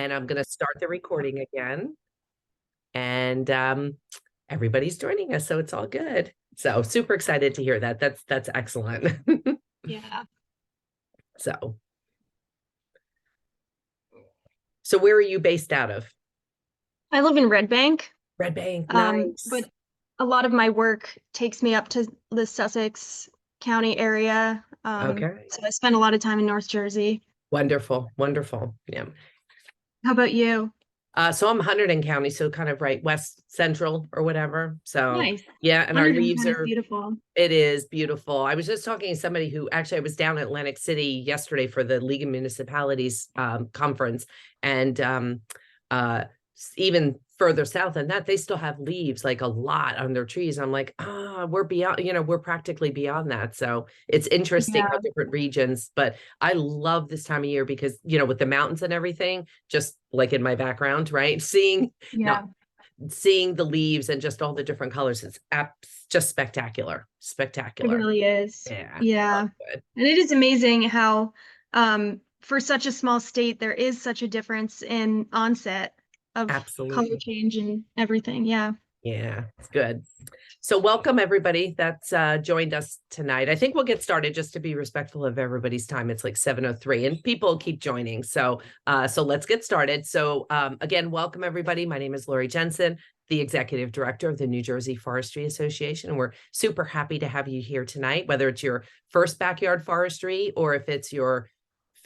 and I'm going to start the recording again. And everybody's joining us, so it's all good. So super excited to hear that. That's excellent. Yeah. So where are you based out of? I live in Red Bank. Red Bank, nice. But a lot of my work takes me up to the Sussex County area. Okay. So I spend a lot of time in North Jersey. Wonderful, wonderful. Yeah. How about you? So I'm Hunterdon County, so kind of right west central or whatever. So Nice. yeah, and our Hunterdon leaves County's are beautiful. it is beautiful. I was just talking to somebody who actually I was down in Atlantic City yesterday for the League of Municipalities conference, and even further south than that, they still have leaves like a lot on their trees. I'm like, we're beyond, we're practically beyond that. So it's interesting how Yeah. different regions, but I love this time of year because, with the mountains and everything, just like in my background, right? Yeah. Seeing the leaves and just all the different colors, it's just spectacular. It really is. Yeah. Yeah. And it is amazing how, for such a small state, there is such a difference in onset of color Absolutely. change and everything. Yeah. Yeah, it's good. So welcome everybody that's joined us tonight. I think we'll get started just to be respectful of everybody's time. It's like 7:03 and people keep joining. So let's get started. So again, welcome everybody. My name is Lori Jensen, the Executive Director of the New Jersey Forestry Association. And we're super happy to have you here tonight, whether it's your first backyard forestry or if it's your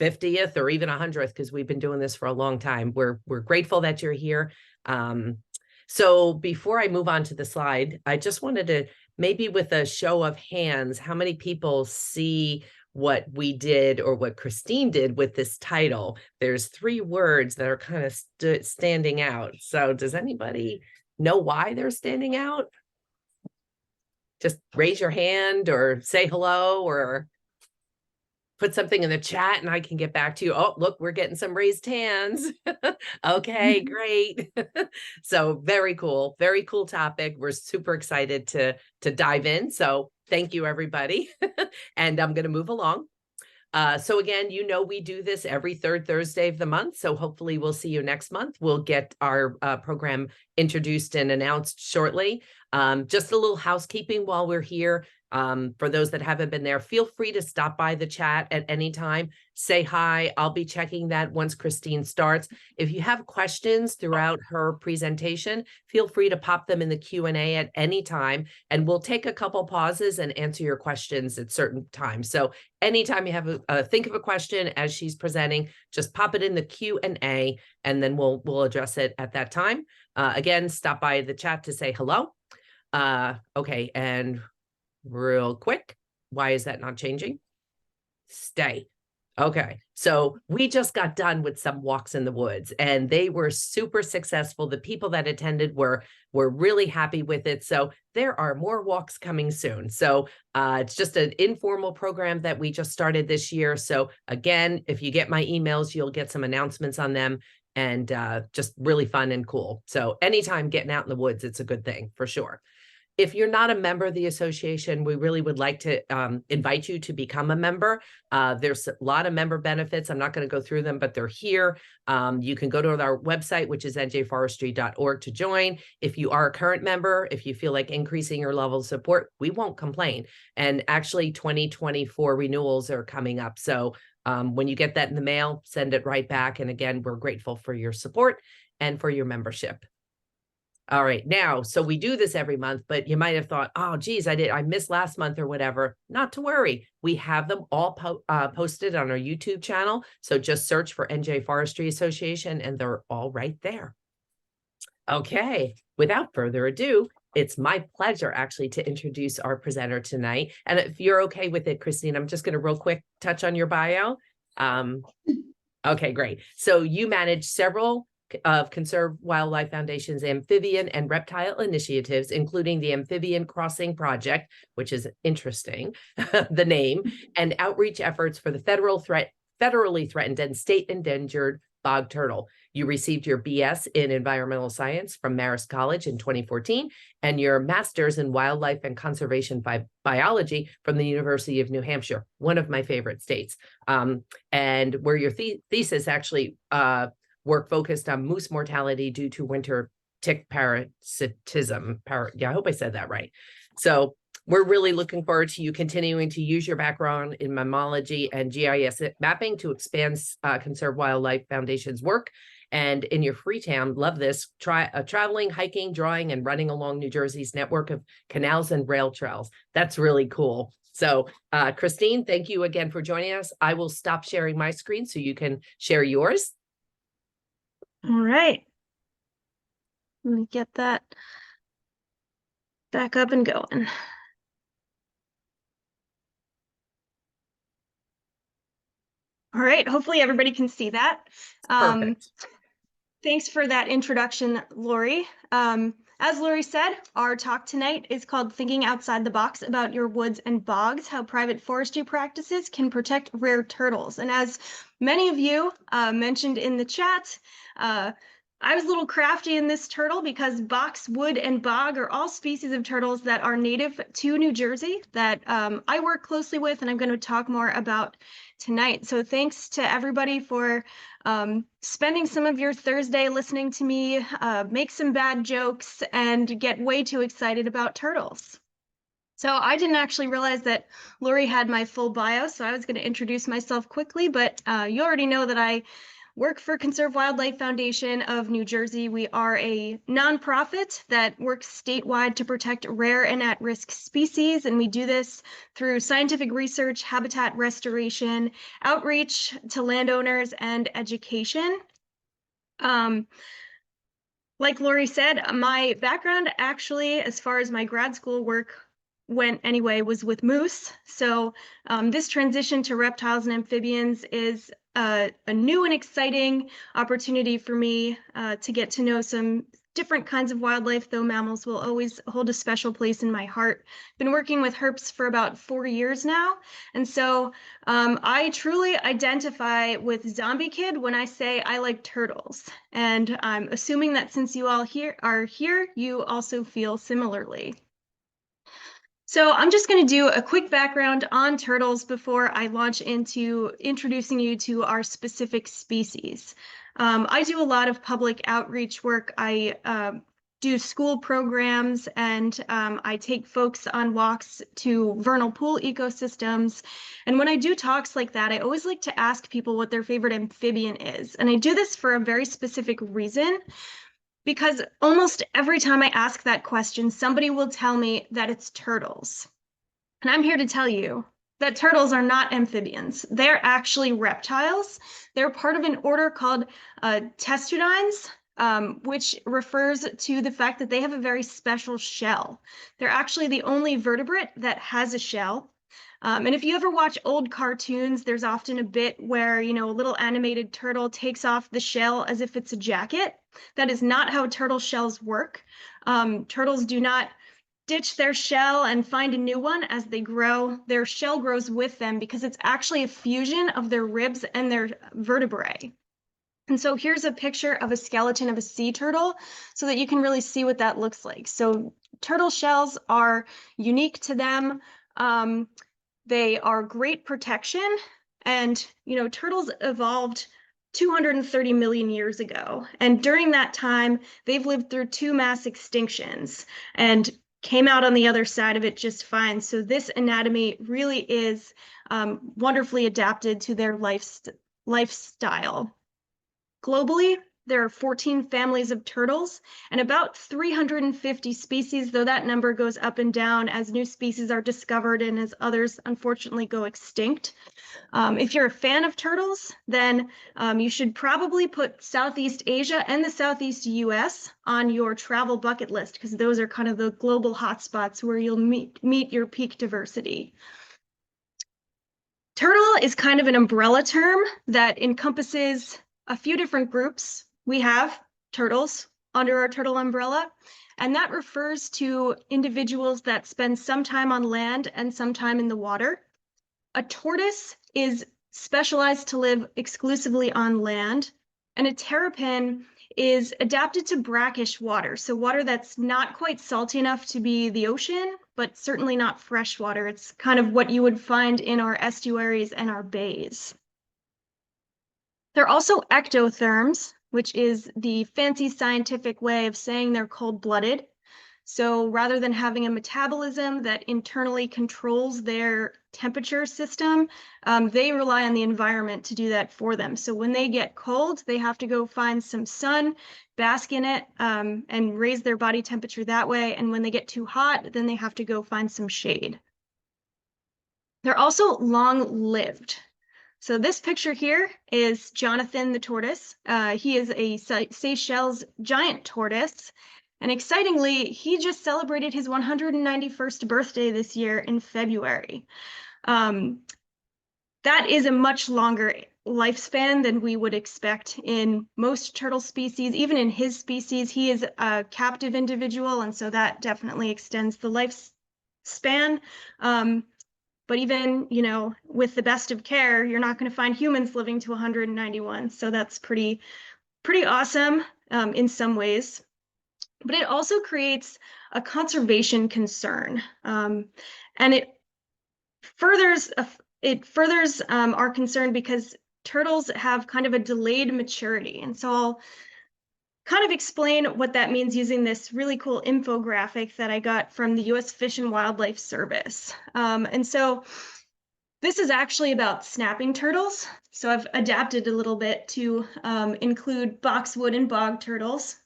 50th or even 100th, because we've been doing this for a long time. We're grateful that you're here. So before I move on to the slide, I just wanted to maybe with a show of hands, how many people see what we did or what Christine did with this title? There's 3 words that are kind of standing out. So does anybody know why they're standing out? Just raise your hand or say hello or put something in the chat and I can get back to you. Oh, look, we're getting some raised hands. Okay, great. So very cool topic. We're super excited to dive in. So thank you, everybody. And I'm going to move along. So again, we do this every 3rd Thursday of the month. So hopefully we'll see you next month. We'll get our program introduced and announced shortly. Just a little housekeeping while we're here. For those that haven't been there, feel free to stop by the chat at any time. Say hi. I'll be checking that once Christine starts. If you have questions throughout her presentation, feel free to pop them in the Q&A at any time, and we'll take a couple pauses and answer your questions at certain times. So anytime you have think of a question as she's presenting, just pop it in the Q&A, and then we'll address it at that time. Again, stop by the chat to say hello. Okay, and real quick, why is that not changing? Stay. Okay, so we just got done with some walks in the woods and they were super successful. The people that attended were really happy with it. So there are more walks coming soon. So it's just an informal program that we just started this year. So again, if you get my emails, you'll get some announcements on them, and just really fun and cool. So anytime getting out in the woods, it's a good thing for sure. If you're not a member of the association, we really would like to invite you to become a member. There's a lot of member benefits. I'm not going to go through them, but they're here. You can go to our website, which is njforestry.org, to join. If you are a current member, if you feel like increasing your level of support, we won't complain. And actually 2024 renewals are coming up. So when you get that in the mail, send it right back. And again, we're grateful for your support and for your membership. All right, now, so we do this every month, but you might have thought, oh, geez, I missed last month or whatever. Not to worry. We have them all posted on our YouTube channel. So just search for NJ Forestry Association and they're all right there. Okay, without further ado, it's my pleasure actually to introduce our presenter tonight. And if you're okay with it, Christine, I'm just going to real quick touch on your bio. Okay, great. So you manage several of Conserve Wildlife Foundation's amphibian and reptile initiatives, including the Amphibian Crossing Project, which is interesting, the name, and outreach efforts for the federally threatened and state endangered bog turtle. You received your BS in environmental science from Marist College in 2014 and your master's in wildlife and conservation biology from the University of New Hampshire, one of my favorite states, and where your thesis actually work focused on moose mortality due to winter tick parasitism. Yeah, I hope I said that right. So we're really looking forward to you continuing to use your background in mammalogy and GIS mapping to expand Conserve Wildlife Foundation's work. And in your free time, love this, try traveling, hiking, drawing, and running along New Jersey's network of canals and rail trails. That's really cool. So Christine, thank you again for joining us. I will stop sharing my screen so you can share yours. All right. Let me get that back up and going. All right, hopefully everybody can see that. Perfect. Thanks for that introduction, Lori. As Lori said, our talk tonight is called Thinking Outside the Box about Your Woods and Bogs, how private forestry practices can protect rare turtles. And as many of you mentioned in the chat, I was a little crafty in this turtle because box, wood, and bog are all species of turtles that are native to New Jersey that I work closely with and I'm going to talk more about tonight. So thanks to everybody for spending some of your Thursday listening to me make some bad jokes and get way too excited about turtles. So I didn't actually realize that Lori had my full bio, so I was going to introduce myself quickly, but you already know that I work for Conserve Wildlife Foundation of New Jersey. We are a nonprofit that works statewide to protect rare and at-risk species, and we do this through scientific research, habitat restoration, outreach to landowners, and education. Like Lori said, my background actually, as far as my grad school work went anyway, was with moose. So this transition to reptiles and amphibians is a new and exciting opportunity for me to get to know some different kinds of wildlife, though mammals will always hold a special place in my heart. Been working with herps for about 4 years now, and so I truly identify with Zombie Kid when I say I like turtles, and I'm assuming that since you all are here, you also feel similarly. So I'm just going to do a quick background on turtles before I launch into introducing you to our specific species. I do a lot of public outreach work. I do school programs and I take folks on walks to vernal pool ecosystems. And when I do talks like that, I always like to ask people what their favorite amphibian is. And I do this for a very specific reason, because almost every time I ask that question, somebody will tell me that it's turtles. And I'm here to tell you that turtles are not amphibians. They're actually reptiles. They're part of an order called testudines, which refers to the fact that they have a very special shell. They're actually the only vertebrate that has a shell. And if you ever watch old cartoons, there's often a bit where, you know, a little animated turtle takes off the shell as if it's a jacket. That is not how turtle shells work. Turtles do not ditch their shell and find a new one as they grow. Their shell grows with them because it's actually a fusion of their ribs and their vertebrae. And so here's a picture of a skeleton of a sea turtle so that you can really see what that looks like. So turtle shells are unique to them. They are great protection, and you know, turtles evolved 230 million years ago, and during that time they've lived through 2 mass extinctions and came out on the other side of it just fine. So this anatomy really is wonderfully adapted to their lifestyle. Globally, there are 14 families of turtles and about 350 species, though that number goes up and down as new species are discovered and as others unfortunately go extinct. If you're a fan of turtles, then you should probably put Southeast Asia and the Southeast US on your travel bucket list, because those are kind of the global hotspots where you'll meet your peak diversity. Turtle is kind of an umbrella term that encompasses a few different groups. We have turtles under our turtle umbrella, and that refers to individuals that spend some time on land and some time in the water. A tortoise is specialized to live exclusively on land, and a terrapin is adapted to brackish water, so water that's not quite salty enough to be the ocean, but certainly not fresh water. It's kind of what you would find in our estuaries and our bays. They're also ectotherms, which is the fancy scientific way of saying they're cold-blooded. So rather than having a metabolism that internally controls their temperature system, they rely on the environment to do that for them. So when they get cold, they have to go find some sun, bask in it, and raise their body temperature that way. And when they get too hot, then they have to go find some shade. They're also long-lived. So this picture here is Jonathan the tortoise. He is a Seychelles giant tortoise. And excitingly, he just celebrated his 191st birthday this year in February. That is a much longer lifespan than we would expect in most turtle species. Even in his species, he is a captive individual, and so that definitely extends the lifespan. But even, you know, with the best of care, you're not going to find humans living to 191. So that's pretty awesome in some ways. But it also creates a conservation concern, and it furthers our concern because turtles have kind of a delayed maturity. And so I'll kind of explain what that means using this really cool infographic that I got from the U.S. Fish and Wildlife Service. And so this is actually about snapping turtles. So I've adapted a little bit to include boxwood and bog turtles.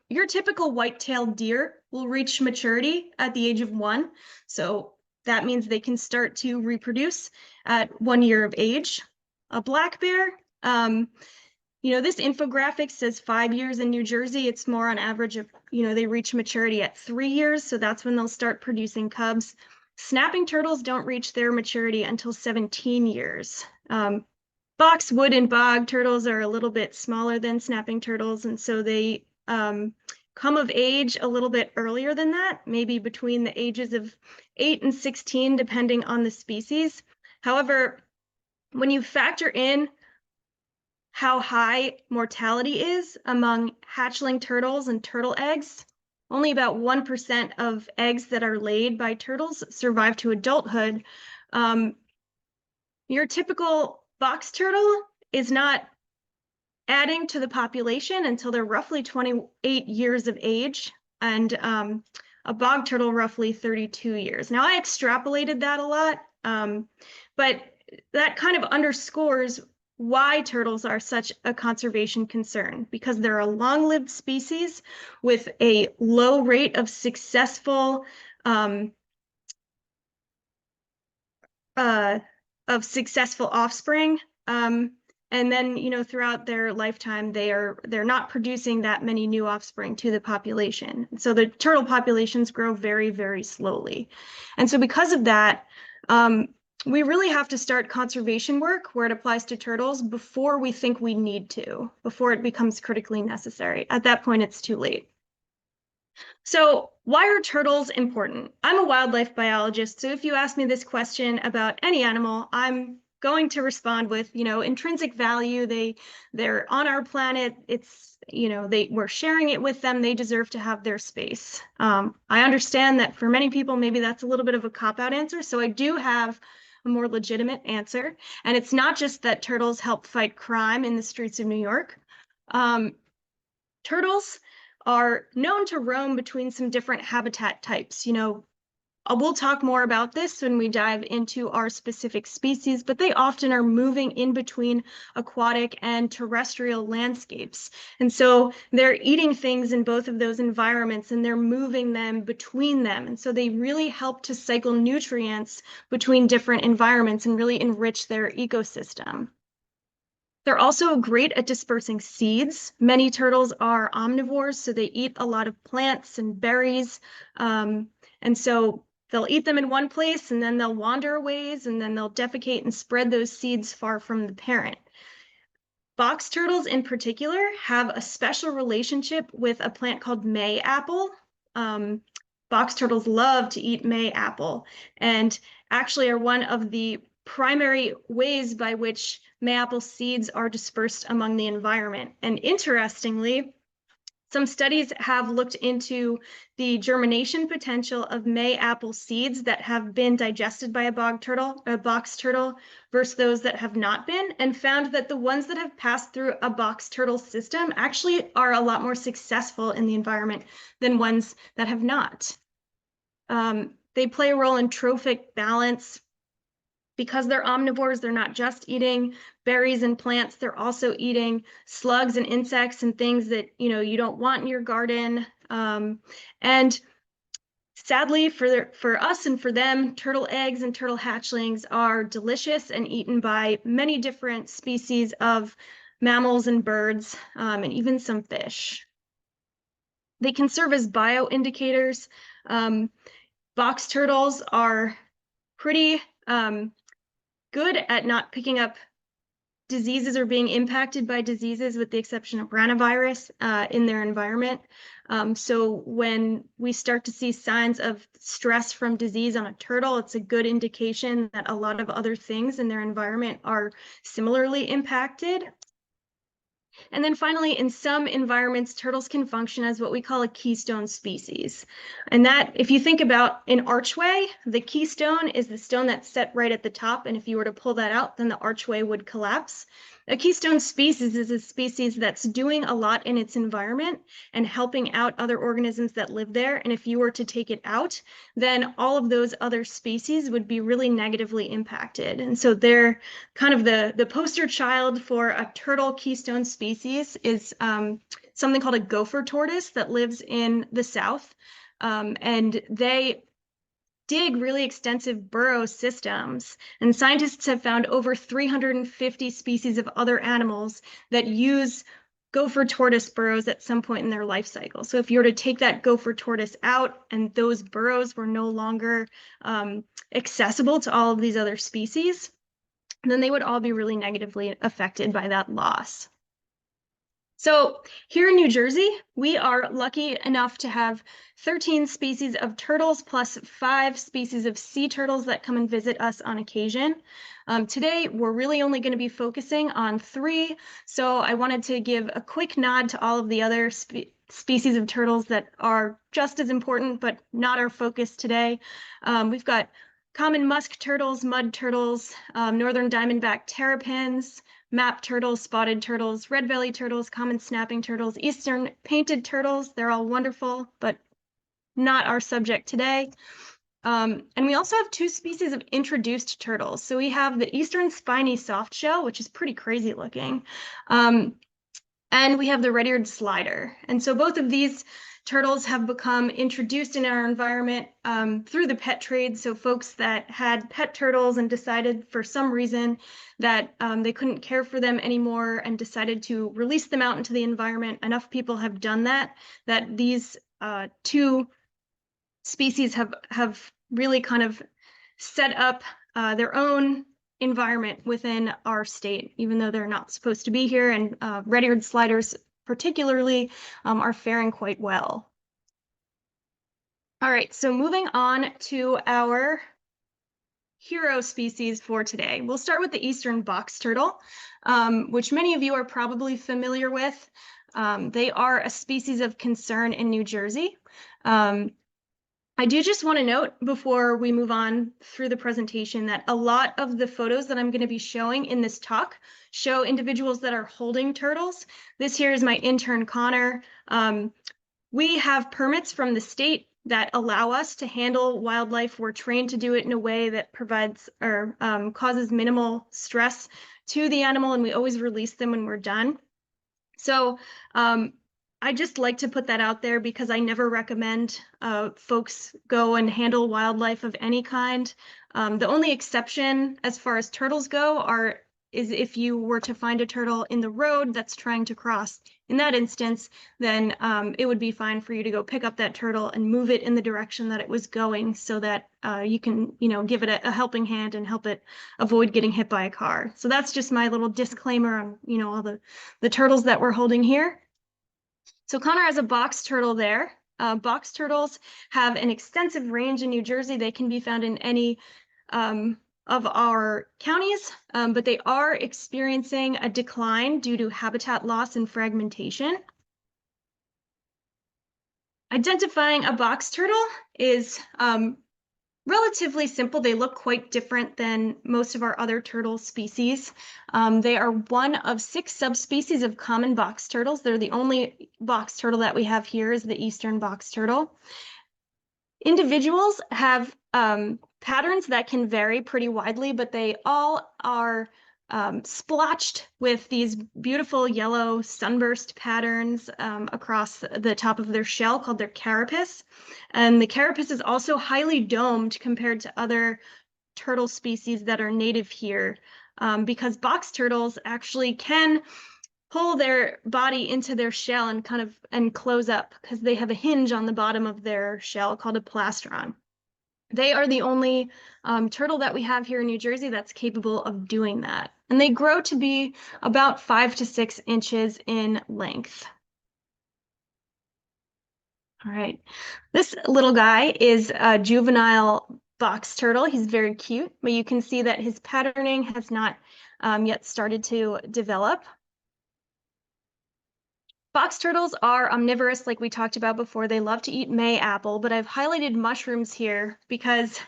Your typical white-tailed deer will reach maturity at the age of 1. So that means they can start to reproduce at 1 year of age. A black bear, you know, this infographic says 5 years in New Jersey. It's more on average of, you know, they reach maturity at 3 years. So that's when they'll start producing cubs. Snapping turtles don't reach their maturity until 17 years. Boxwood and bog turtles are a little bit smaller than snapping turtles, and so they come of age a little bit earlier than that, maybe between the ages of 8 and 16, depending on the species. However, when you factor in how high mortality is among hatchling turtles and turtle eggs, only about 1% of eggs that are laid by turtles survive to adulthood. Your typical box turtle is not adding to the population until they're roughly 28 years of age, and a bog turtle roughly 32 years. Now, I extrapolated that a lot, but that kind of underscores why turtles are such a conservation concern, because they're a long-lived species with a low rate of successful offspring. And then, you know, throughout their lifetime, they're not producing that many new offspring to the population. So the turtle populations grow very, very slowly. And so because of that, we really have to start conservation work where it applies to turtles before we think we need to, before it becomes critically necessary. At that point, it's too late. So why are turtles important? I'm a wildlife biologist, so if you ask me this question about any animal, I'm going to respond with, you know, intrinsic value. They're on our planet. It's, you know, we're sharing it with them. They deserve to have their space. I understand that for many people, maybe that's a little bit of a cop-out answer. So I do have a more legitimate answer. And it's not just that turtles help fight crime in the streets of New York. Turtles are known to roam between some different habitat types. You know, we'll talk more about this when we dive into our specific species, but they often are moving in between aquatic and terrestrial landscapes. And so they're eating things in both of those environments and they're moving them between them. And so they really help to cycle nutrients between different environments and really enrich their ecosystem. They're also great at dispersing seeds. Many turtles are omnivores, so they eat a lot of plants and berries. And so they'll eat them in one place and then they'll wander a ways and then they'll defecate and spread those seeds far from the parent. Box turtles in particular have a special relationship with a plant called May apple. Box turtles love to eat May apple and actually are one of the primary ways by which mayapple seeds are dispersed among the environment. And interestingly, Some studies have looked into the germination potential of May apple seeds that have been digested by a box turtle, versus those that have not been, and found that the ones that have passed through a box turtle system actually are a lot more successful in the environment than ones that have not. They play a role in trophic balance. Because they're omnivores, they're not just eating berries and plants, they're also eating slugs and insects and things that you don't want in your garden. And sadly for us and for them, turtle eggs and turtle hatchlings are delicious and eaten by many different species of mammals and birds, and even some fish. They can serve as bioindicators. Box turtles are pretty good at not picking up diseases or being impacted by diseases, with the exception of ranavirus in their environment. So when we start to see signs of stress from disease on a turtle, it's a good indication that a lot of other things in their environment are similarly impacted. And then finally, in some environments, turtles can function as what we call a keystone species. And that, if you think about an archway, the keystone is the stone that's set right at the top. And if you were to pull that out, then the archway would collapse. A keystone species is a species that's doing a lot in its environment and helping out other organisms that live there. And if you were to take it out, then all of those other species would be really negatively impacted. And so they're kind of the poster child for a turtle keystone species is something called a gopher tortoise that lives in the South. And they dig really extensive burrow systems, and scientists have found over 350 species of other animals that use gopher tortoise burrows at some point in their life cycle. So if you were to take that gopher tortoise out and those burrows were no longer accessible to all of these other species, then they would all be really negatively affected by that loss. So here in New Jersey, we are lucky enough to have 13 species of turtles plus 5 species of sea turtles that come and visit us on occasion. Today, we're really only going to be focusing on 3. So I wanted to give a quick nod to all of the other species of turtles that are just as important, but not our focus today. We've got common musk turtles, mud turtles, northern diamondback terrapins, map turtles, spotted turtles, red belly turtles, common snapping turtles, eastern painted turtles. They're all wonderful, but not our subject today. And we also have 2 species of introduced turtles. So we have the eastern spiny softshell, which is pretty crazy looking. And we have the red-eared slider. And so both of these turtles have become introduced in our environment through the pet trade. So folks that had pet turtles and decided for some reason that they couldn't care for them anymore and decided to release them out into the environment. Enough people have done that these 2 species have really kind of set up their own environment within our state, even though they're not supposed to be here. And red-eared sliders particularly are faring quite well. All right, so moving on to our hero species for today. We'll start with the eastern box turtle, which many of you are probably familiar with. They are a species of concern in New Jersey. I do just want to note before we move on through the presentation that a lot of the photos that I'm going to be showing in this talk show individuals that are holding turtles. This here is my intern, Connor. We have permits from the state that allow us to handle wildlife. We're trained to do it in a way that provides or causes minimal stress to the animal, and we always release them when we're done. So I just like to put that out there because I never recommend folks go and handle wildlife of any kind. The only exception as far as turtles go is if you were to find a turtle in the road that's trying to cross. In that instance, then it would be fine for you to go pick up that turtle and move it in the direction that it was going so that you can, give it a helping hand and help it avoid getting hit by a car. So that's just my little disclaimer on, all the turtles that we're holding here. So Connor has a box turtle there. Box turtles have an extensive range in New Jersey. They can be found in any of our counties, but they are experiencing a decline due to habitat loss and fragmentation. Identifying a box turtle is relatively simple. They look quite different than most of our other turtle species. They are one of 6 subspecies of common box turtles. They're the only box turtle that we have here is the eastern box turtle. Individuals have patterns that can vary pretty widely, but they all are splotched with these beautiful yellow sunburst patterns across the top of their shell called their carapace. And the carapace is also highly domed compared to other turtle species that are native here, because box turtles actually can pull their body into their shell and kind of close up because they have a hinge on the bottom of their shell called a plastron. They are the only turtle that we have here in New Jersey that's capable of doing that. And they grow to be about 5 to 6 inches in length. All right, this little guy is a juvenile box turtle. He's very cute, but you can see that his patterning has not yet started to develop. Box turtles are omnivorous, like we talked about before. They love to eat May apple, but I've highlighted mushrooms here because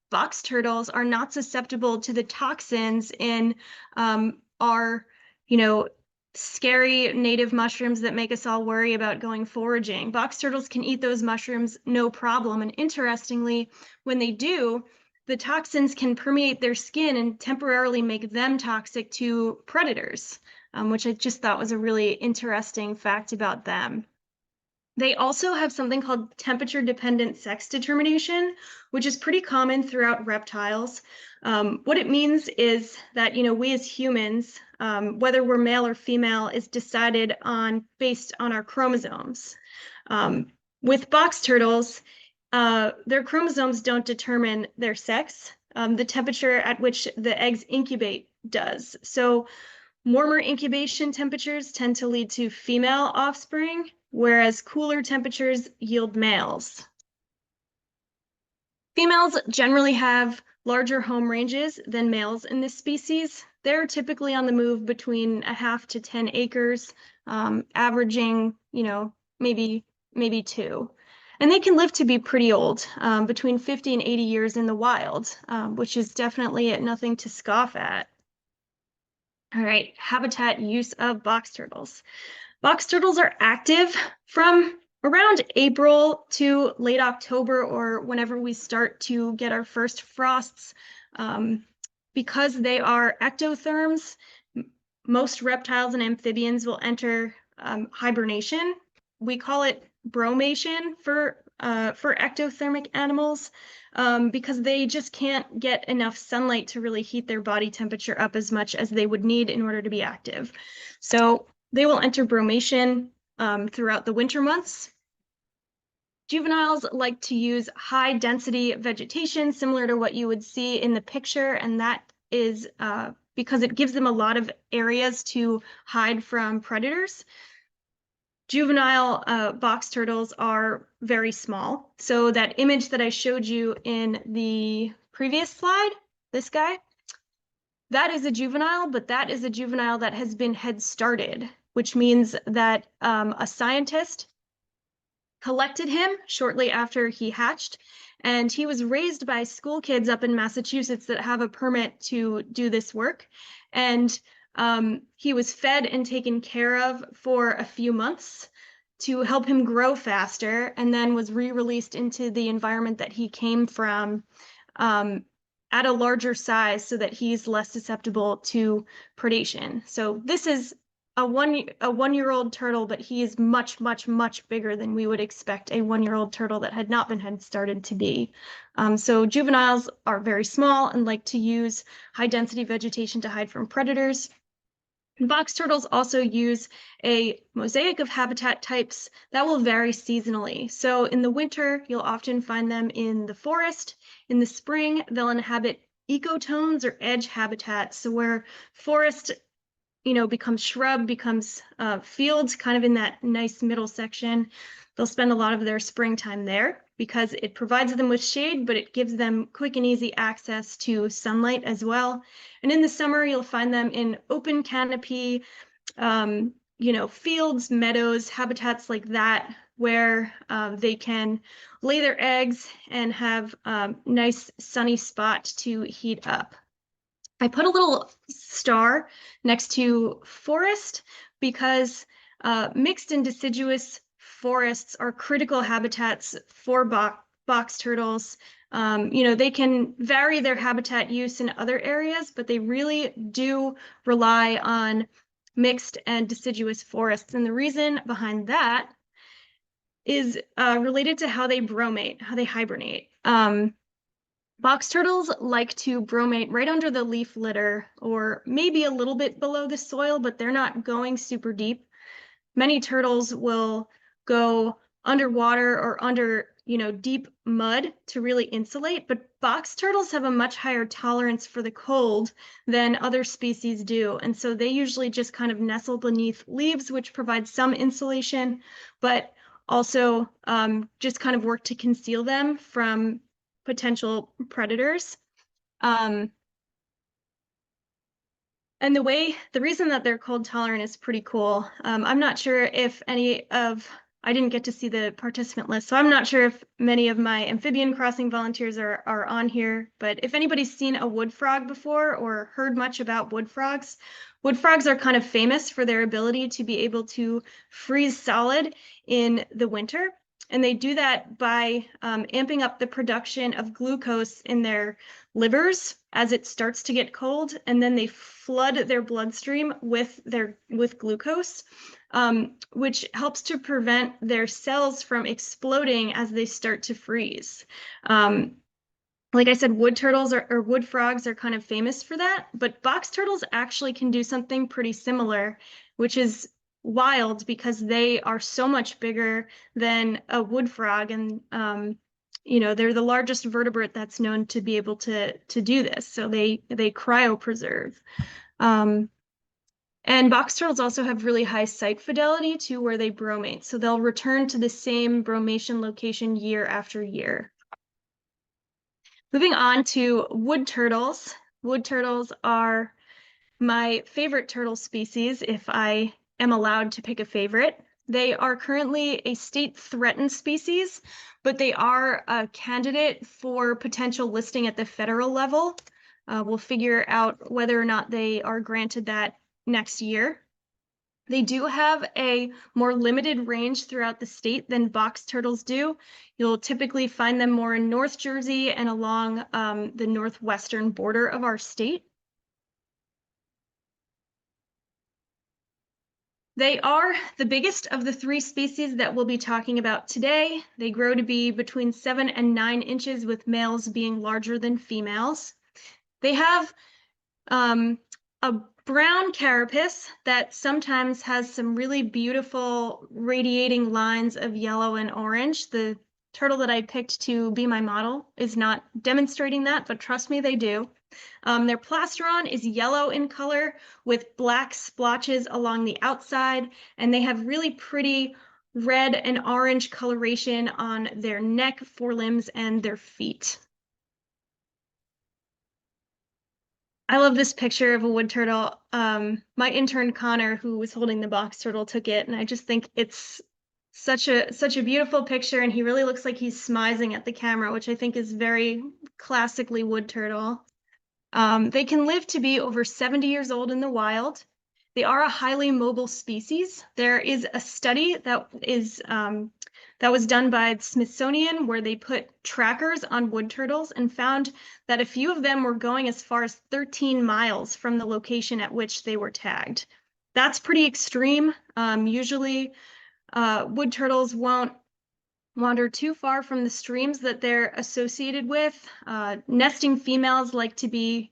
box turtles are not susceptible to the toxins in our, scary native mushrooms that make us all worry about going foraging. Box turtles can eat those mushrooms no problem. And interestingly, when they do, the toxins can permeate their skin and temporarily make them toxic to predators, which I just thought was a really interesting fact about them. They also have something called temperature-dependent sex determination, which is pretty common throughout reptiles. What it means is that, we as humans, whether we're male or female, is decided based on our chromosomes. With box turtles, their chromosomes don't determine their sex. The temperature at which the eggs incubate does. So warmer incubation temperatures tend to lead to female offspring, whereas cooler temperatures yield males. Females generally have larger home ranges than males in this species. They're typically on the move between 1/2 to 10 acres, averaging, maybe 2. And they can live to be pretty old, between 50 and 80 years in the wild, which is definitely nothing to scoff at. All right, habitat use of box turtles. Box turtles are active from around April to late October, or whenever we start to get our first frosts. Because they are ectotherms, most reptiles and amphibians will enter hibernation. We call it bromation for ectothermic animals, because they just can't get enough sunlight to really heat their body temperature up as much as they would need in order to be active. So they will enter bromation throughout the winter months. Juveniles like to use high density vegetation, similar to what you would see in the picture, and that is because it gives them a lot of areas to hide from predators. Juvenile box turtles are very small. So that image that I showed you in the previous slide, this guy, that is a juvenile, but that is a juvenile that has been head started, which means that a scientist collected him shortly after he hatched, and he was raised by school kids up in Massachusetts that have a permit to do this work. And he was fed and taken care of for a few months to help him grow faster, and then was re-released into the environment that he came from at a larger size so that he's less susceptible to predation. So this is a one-year-old turtle, but he is much, much, much bigger than we would expect a one-year-old turtle that had not been head started to be. So juveniles are very small and like to use high-density vegetation to hide from predators. Box turtles also use a mosaic of habitat types that will vary seasonally. So in the winter, you'll often find them in the forest. In the spring, they'll inhabit ecotones or edge habitats, so where forest becomes shrub, becomes fields, kind of in that nice middle section. They'll spend a lot of their springtime there because it provides them with shade, but it gives them quick and easy access to sunlight as well. And in the summer, you'll find them in open canopy, fields, meadows, habitats like that, where they can lay their eggs and have a nice sunny spot to heat up. I put a little star next to forest because mixed and deciduous forests are critical habitats for box turtles. They can vary their habitat use in other areas, but they really do rely on mixed and deciduous forests. And the reason behind that is related to how they bromate, how they hibernate. Box turtles like to bromate right under the leaf litter or maybe a little bit below the soil, but they're not going super deep. Many turtles will go underwater or under, deep mud to really insulate, but box turtles have a much higher tolerance for the cold than other species do. And so they usually just kind of nestle beneath leaves, which provides some insulation, but also just kind of work to conceal them from potential predators. And the reason that they're cold tolerant is pretty cool. I'm not sure if I didn't get to see the participant list, so I'm not sure if many of my amphibian crossing volunteers are on here, but if anybody's seen a wood frog before or heard much about wood frogs are kind of famous for their ability to be able to freeze solid in the winter. And they do that by amping up the production of glucose in their livers as it starts to get cold, and then they flood their bloodstream with glucose, which helps to prevent their cells from exploding as they start to freeze. Like I said, wood turtles or wood frogs are kind of famous for that, but box turtles actually can do something pretty similar, which is wild because they are so much bigger than a wood frog, and they're the largest vertebrate that's known to be able to do this. So they cryopreserve. And box turtles also have really high site fidelity to where they bromate. So they'll return to the same bromation location year after year. Moving on to wood turtles. Wood turtles are my favorite turtle species, if I am allowed to pick a favorite. They are currently a state threatened species, but they are a candidate for potential listing at the federal level. We'll figure out whether or not they are granted that next year. They do have a more limited range throughout the state than box turtles do. You'll typically find them more in North Jersey and along the northwestern border of our state. They are the biggest of the three species that we'll be talking about today. They grow to be between 7 and 9 inches, with males being larger than females. They have a brown carapace that sometimes has some really beautiful radiating lines of yellow and orange. The turtle that I picked to be my model is not demonstrating that, but trust me, they do. Their plastron is yellow in color with black splotches along the outside, and they have really pretty red and orange coloration on their neck, forelimbs, and their feet. I love this picture of a wood turtle. My intern Connor, who was holding the box turtle, took it, and I just think it's such a beautiful picture, and he really looks like he's smizing at the camera, which I think is very classically wood turtle. They can live to be over 70 years old in the wild. They are a highly mobile species. There is a study that was done by the Smithsonian where they put trackers on wood turtles and found that a few of them were going as far as 13 miles from the location at which they were tagged. That's pretty extreme. Usually wood turtles won't wander too far from the streams that they're associated with. Nesting females like to be,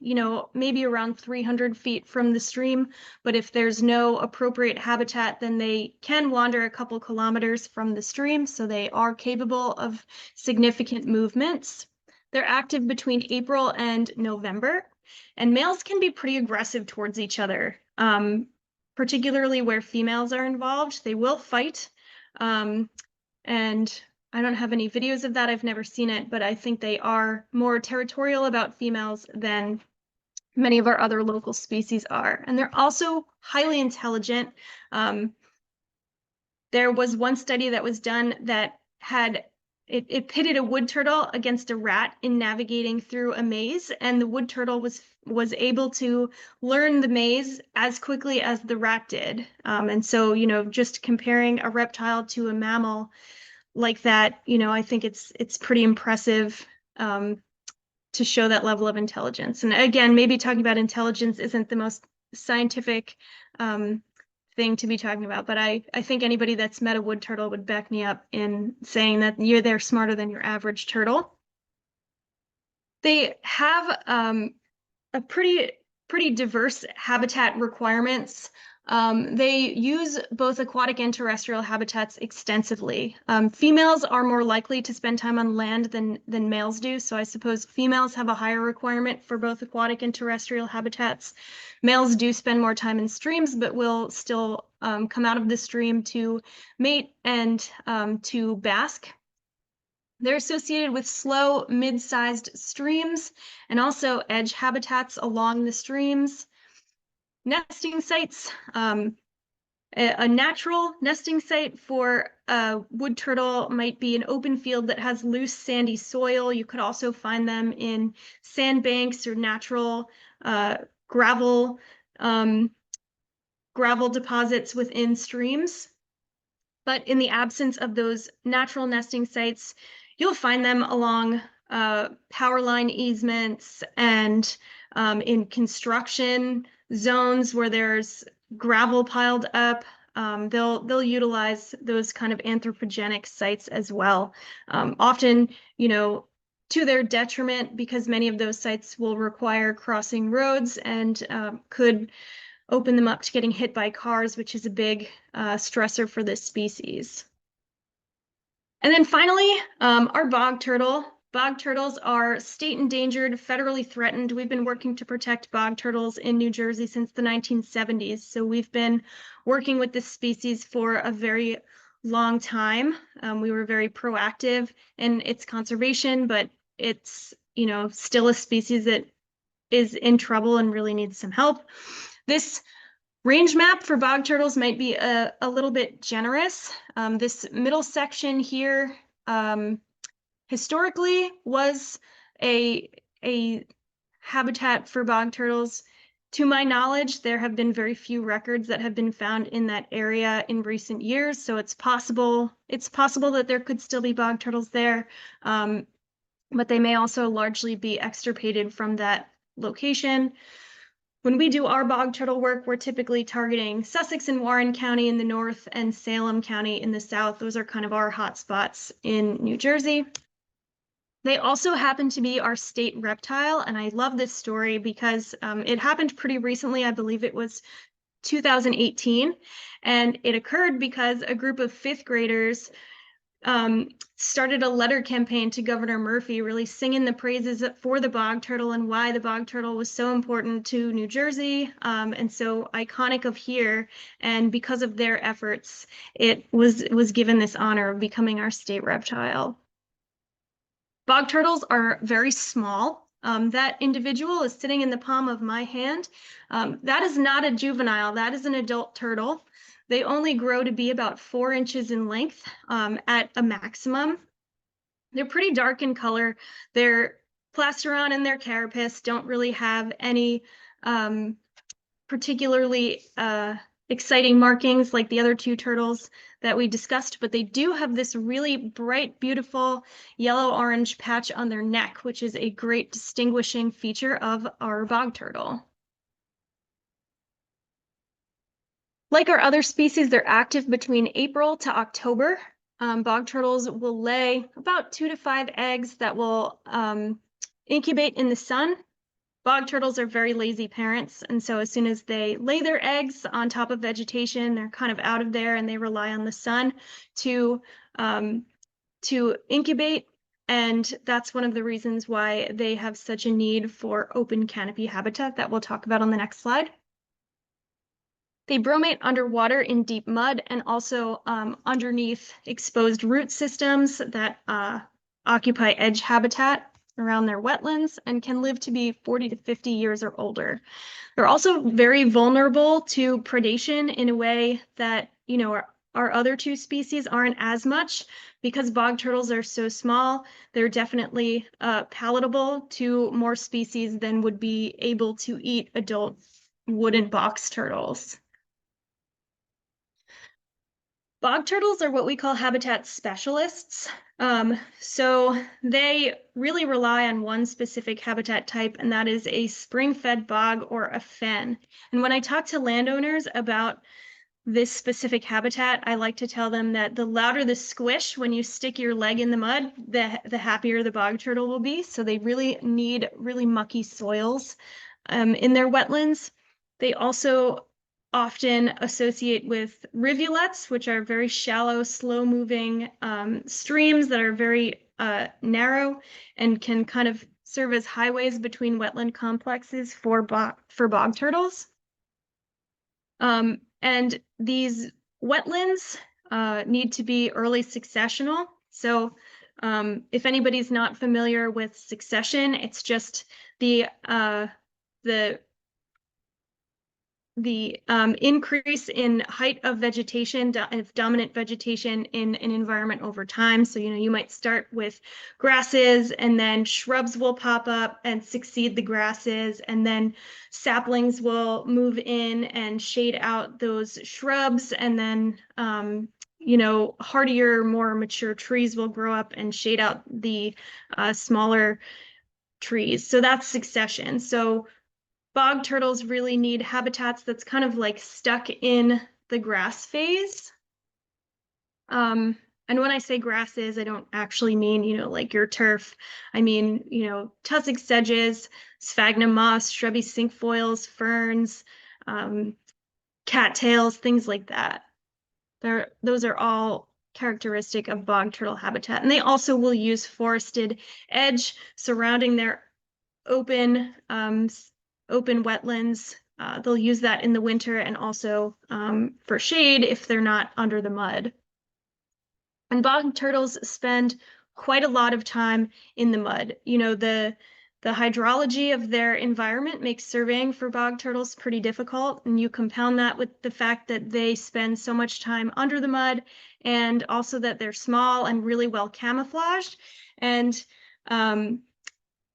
maybe around 300 feet from the stream, but if there's no appropriate habitat, then they can wander a couple kilometers from the stream, so they are capable of significant movements. They're active between April and November, and males can be pretty aggressive towards each other, particularly where females are involved. They will fight, and I don't have any videos of that. I've never seen it, but I think they are more territorial about females than many of our other local species are. And they're also highly intelligent. There was one study that was done that had it pitted a wood turtle against a rat in navigating through a maze, and the wood turtle was able to learn the maze as quickly as the rat did. And so, you know, just comparing a reptile to a mammal like that, you know, I think it's pretty impressive to show that level of intelligence. And again, maybe talking about intelligence isn't the most scientific thing to be talking about, but I think anybody that's met a wood turtle would back me up in saying that they're smarter than your average turtle. They have a pretty diverse habitat requirements. They use both aquatic and terrestrial habitats extensively. Females are more likely to spend time on land than males do, so I suppose females have a higher requirement for both aquatic and terrestrial habitats. Males do spend more time in streams, but will still come out of the stream to mate and to bask. They're associated with slow, mid-sized streams and also edge habitats along the streams. Nesting sites, a natural nesting site for a wood turtle might be an open field that has loose sandy soil. You could also find them in sandbanks or natural gravel deposits within streams. But in the absence of those natural nesting sites, you'll find them along power line easements and in construction zones where there's gravel piled up. They'll utilize those kind of anthropogenic sites as well. Often, you know, to their detriment, because many of those sites will require crossing roads and could open them up to getting hit by cars, which is a big stressor for this species. And then finally, our bog turtle. Bog turtles are state endangered, federally threatened. We've been working to protect bog turtles in New Jersey since the 1970s. So we've been working with this species for a very long time. We were very proactive in its conservation, but it's, you know, still a species that is in trouble and really needs some help. This range map for bog turtles might be a little bit generous. This middle section here historically was a habitat for bog turtles. To my knowledge, there have been very few records that have been found in that area in recent years, so it's possible that there could still be bog turtles there, but they may also largely be extirpated from that location. When we do our bog turtle work, we're typically targeting Sussex and Warren County in the north and Salem County in the south. Those are kind of our hotspots in New Jersey. They also happen to be our state reptile, and I love this story because it happened pretty recently. I believe it was 2018, and it occurred because a group of fifth graders started a letter campaign to Governor Murphy, really singing the praises for the bog turtle and why the bog turtle was so important to New Jersey and so iconic of here. And because of their efforts, it was given this honor of becoming our state reptile. Bog turtles are very small. That individual is sitting in the palm of my hand. That is not a juvenile, that is an adult turtle. They only grow to be about 4 inches in length at a maximum. They're pretty dark in color. Their plasteron and their carapace don't really have any particularly exciting markings like the other two turtles that we discussed, but they do have this really bright, beautiful yellow-orange patch on their neck, which is a great distinguishing feature of our bog turtle. Like our other species, they're active between April to October. Bog turtles will lay about 2 to 5 eggs that will incubate in the sun. Bog turtles are very lazy parents, and so as soon as they lay their eggs on top of vegetation, they're kind of out of there and they rely on the sun to incubate. And that's one of the reasons why they have such a need for open canopy habitat that we'll talk about on the next slide. They bromate underwater in deep mud and also underneath exposed root systems that occupy edge habitat around their wetlands and can live to be 40 to 50 years or older. They're also very vulnerable to predation in a way that, you know, our other two species aren't as much. Because bog turtles are so small, they're definitely palatable to more species than would be able to eat adult wooden box turtles. Bog turtles are what we call habitat specialists. So they really rely on one specific habitat type, and that is a spring-fed bog or a fen. And when I talk to landowners about this specific habitat, I like to tell them that the louder the squish when you stick your leg in the mud, the happier the bog turtle will be. So they really need really mucky soils in their wetlands. They also often associate with rivulets, which are very shallow, slow-moving streams that are very narrow and can kind of serve as highways between wetland complexes for bog turtles. And these wetlands need to be early successional. So if anybody's not familiar with succession, it's just the increase in height of vegetation, of dominant vegetation in an environment over time. So, you might start with grasses and then shrubs will pop up and succeed the grasses, and then saplings will move in and shade out those shrubs, and then hardier, more mature trees will grow up and shade out the smaller trees. So that's succession. So bog turtles really need habitats that's kind of like stuck in the grass phase. And when I say grasses, I don't actually mean, like your turf. I mean, tussock sedges, sphagnum moss, shrubby cinquefoils, ferns, cattails, things like that. Those are all characteristic of bog turtle habitat. And they also will use forested edge surrounding their open wetlands. They'll use that in the winter and also for shade if they're not under the mud. And bog turtles spend quite a lot of time in the mud. The hydrology of their environment makes surveying for bog turtles pretty difficult, and you compound that with the fact that they spend so much time under the mud, and also that they're small and really well camouflaged. And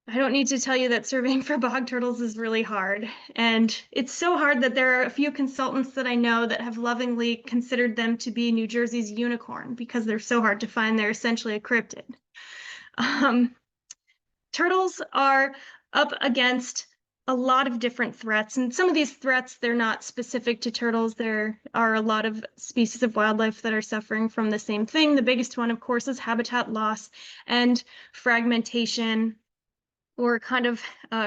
I don't need to tell you that surveying for bog turtles is really hard. And it's so hard that there are a few consultants that I know that have lovingly considered them to be New Jersey's unicorn because they're so hard to find. They're essentially a cryptid. Turtles are up against a lot of different threats. And some of these threats, they're not specific to turtles. There are a lot of species of wildlife that are suffering from the same thing. The biggest one, of course, is habitat loss and fragmentation, or kind of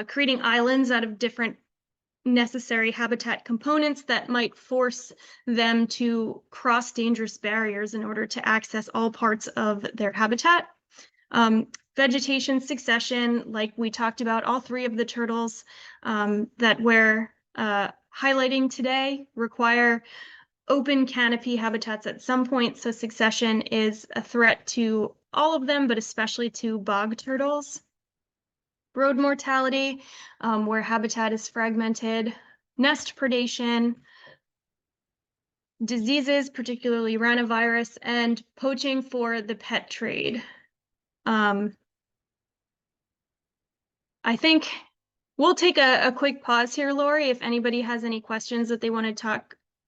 creating islands out of different necessary habitat components that might force them to cross dangerous barriers in order to access all parts of their habitat. Vegetation succession, like we talked about, all three of the turtles that we're highlighting today require open canopy habitats at some point. So succession is a threat to all of them, but especially to bog turtles. Brood mortality, where habitat is fragmented, nest predation, diseases, particularly rhinovirus, and poaching for the pet trade. I think we'll take a quick pause here, Lori, if anybody has any questions that they want to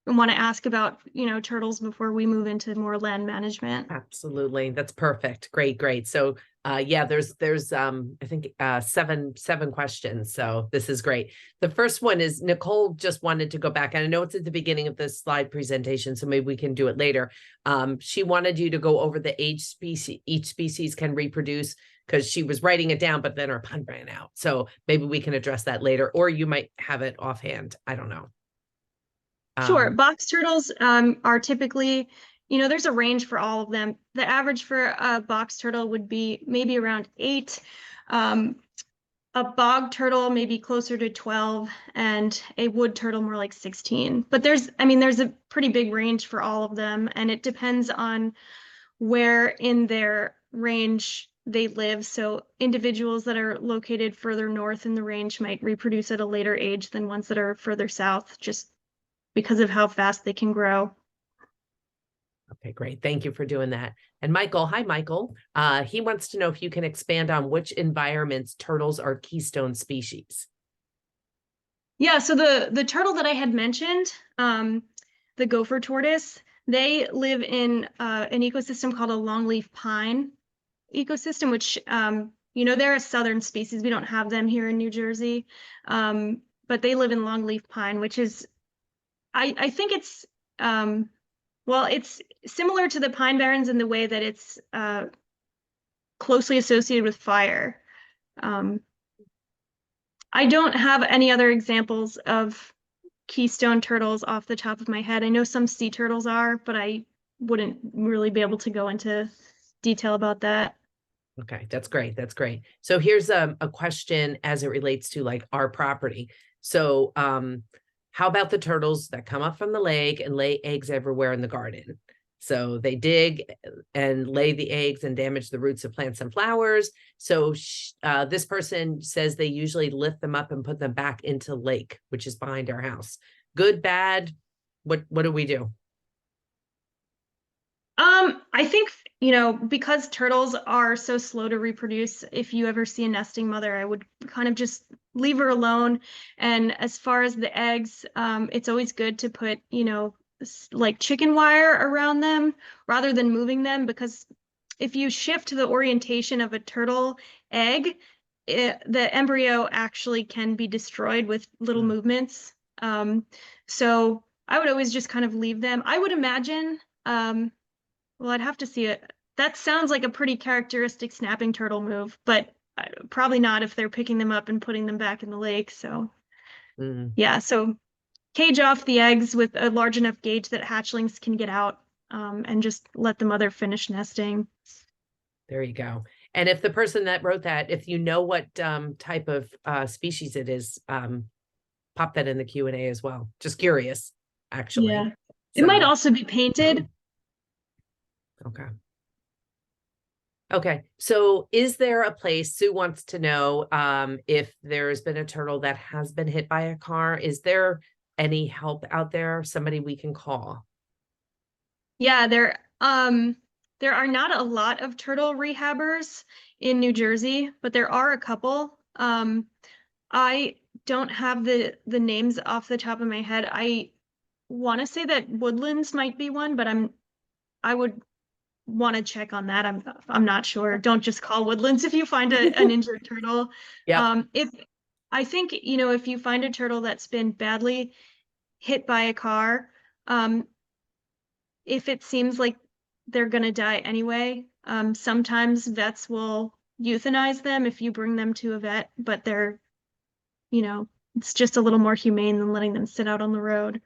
ask about, turtles before we move into more land management. Absolutely. That's perfect. Great. So yeah, there's I think seven questions. So this is great. The first one is Nicole just wanted to go back, and I know it's at the beginning of this slide presentation, so maybe we can do it later. She wanted you to go over the age species each species can reproduce, because she was writing it down, but then her pen ran out. So maybe we can address that later, or you might have it offhand. I don't know. Sure. Box turtles are typically, there's a range for all of them. The average for a box turtle would be maybe around 8. A bog turtle maybe closer to 12, and a wood turtle more like 16. But there's a pretty big range for all of them, and it depends on where in their range they live. So individuals that are located further north in the range might reproduce at a later age than ones that are further south, just because of how fast they can grow. Okay, great. Thank you for doing that. And Michael, hi, Michael. He wants to know if you can expand on which environments turtles are keystone species. Yeah, so the turtle that I had mentioned, the gopher tortoise, they live in an ecosystem called a longleaf pine ecosystem, which they're a southern species. We don't have them here in New Jersey, but they live in longleaf pine, which is I think it's it's similar to the pine barrens in the way that it's closely associated with fire. Um, I don't have any other examples of keystone turtles off the top of my head. I know some sea turtles are, but I wouldn't really be able to go into detail about that. Okay, that's great. That's great. So here's a question as it relates to like our property. So how about the turtles that come up from the lake and lay eggs everywhere in the garden? So they dig and lay the eggs and damage the roots of plants and flowers. So this person says they usually lift them up and put them back into the lake, which is behind our house. Good, bad? What do we do? I think, because turtles are so slow to reproduce, if you ever see a nesting mother, I would kind of just leave her alone. And as far as the eggs, it's always good to put, like chicken wire around them rather than moving them, because if you shift the orientation of a turtle egg, the embryo actually can be destroyed with little movements. So I would always just kind of leave them. I would imagine, well, I'd have to see it. That sounds like a pretty characteristic snapping turtle move, but probably not if they're picking them up and putting them back in the lake. So, yeah, so cage off the eggs with a large enough gauge that hatchlings can get out, and just let the mother finish nesting. There you go. And if the person that wrote that, if you know what type of species it is, pop that in the Q&A as well. Just curious, actually. Yeah. It might also be painted. Okay. Okay. So is there a place, Sue wants to know if there's been a turtle that has been hit by a car? Is there any help out there? Somebody we can call? Yeah, there are not a lot of turtle rehabbers in New Jersey, but there are a couple. I don't have the names off the top of my head. I want to say that Woodlands might be one, but I would want to check on that. I'm not sure. Don't just call Woodlands if you find an injured turtle. Yeah. If I think, if you find a turtle that's been badly hit by a car, if it seems like they're gonna die anyway, sometimes vets will euthanize them if you bring them to a vet, but it's just a little more humane than letting them sit out on the road.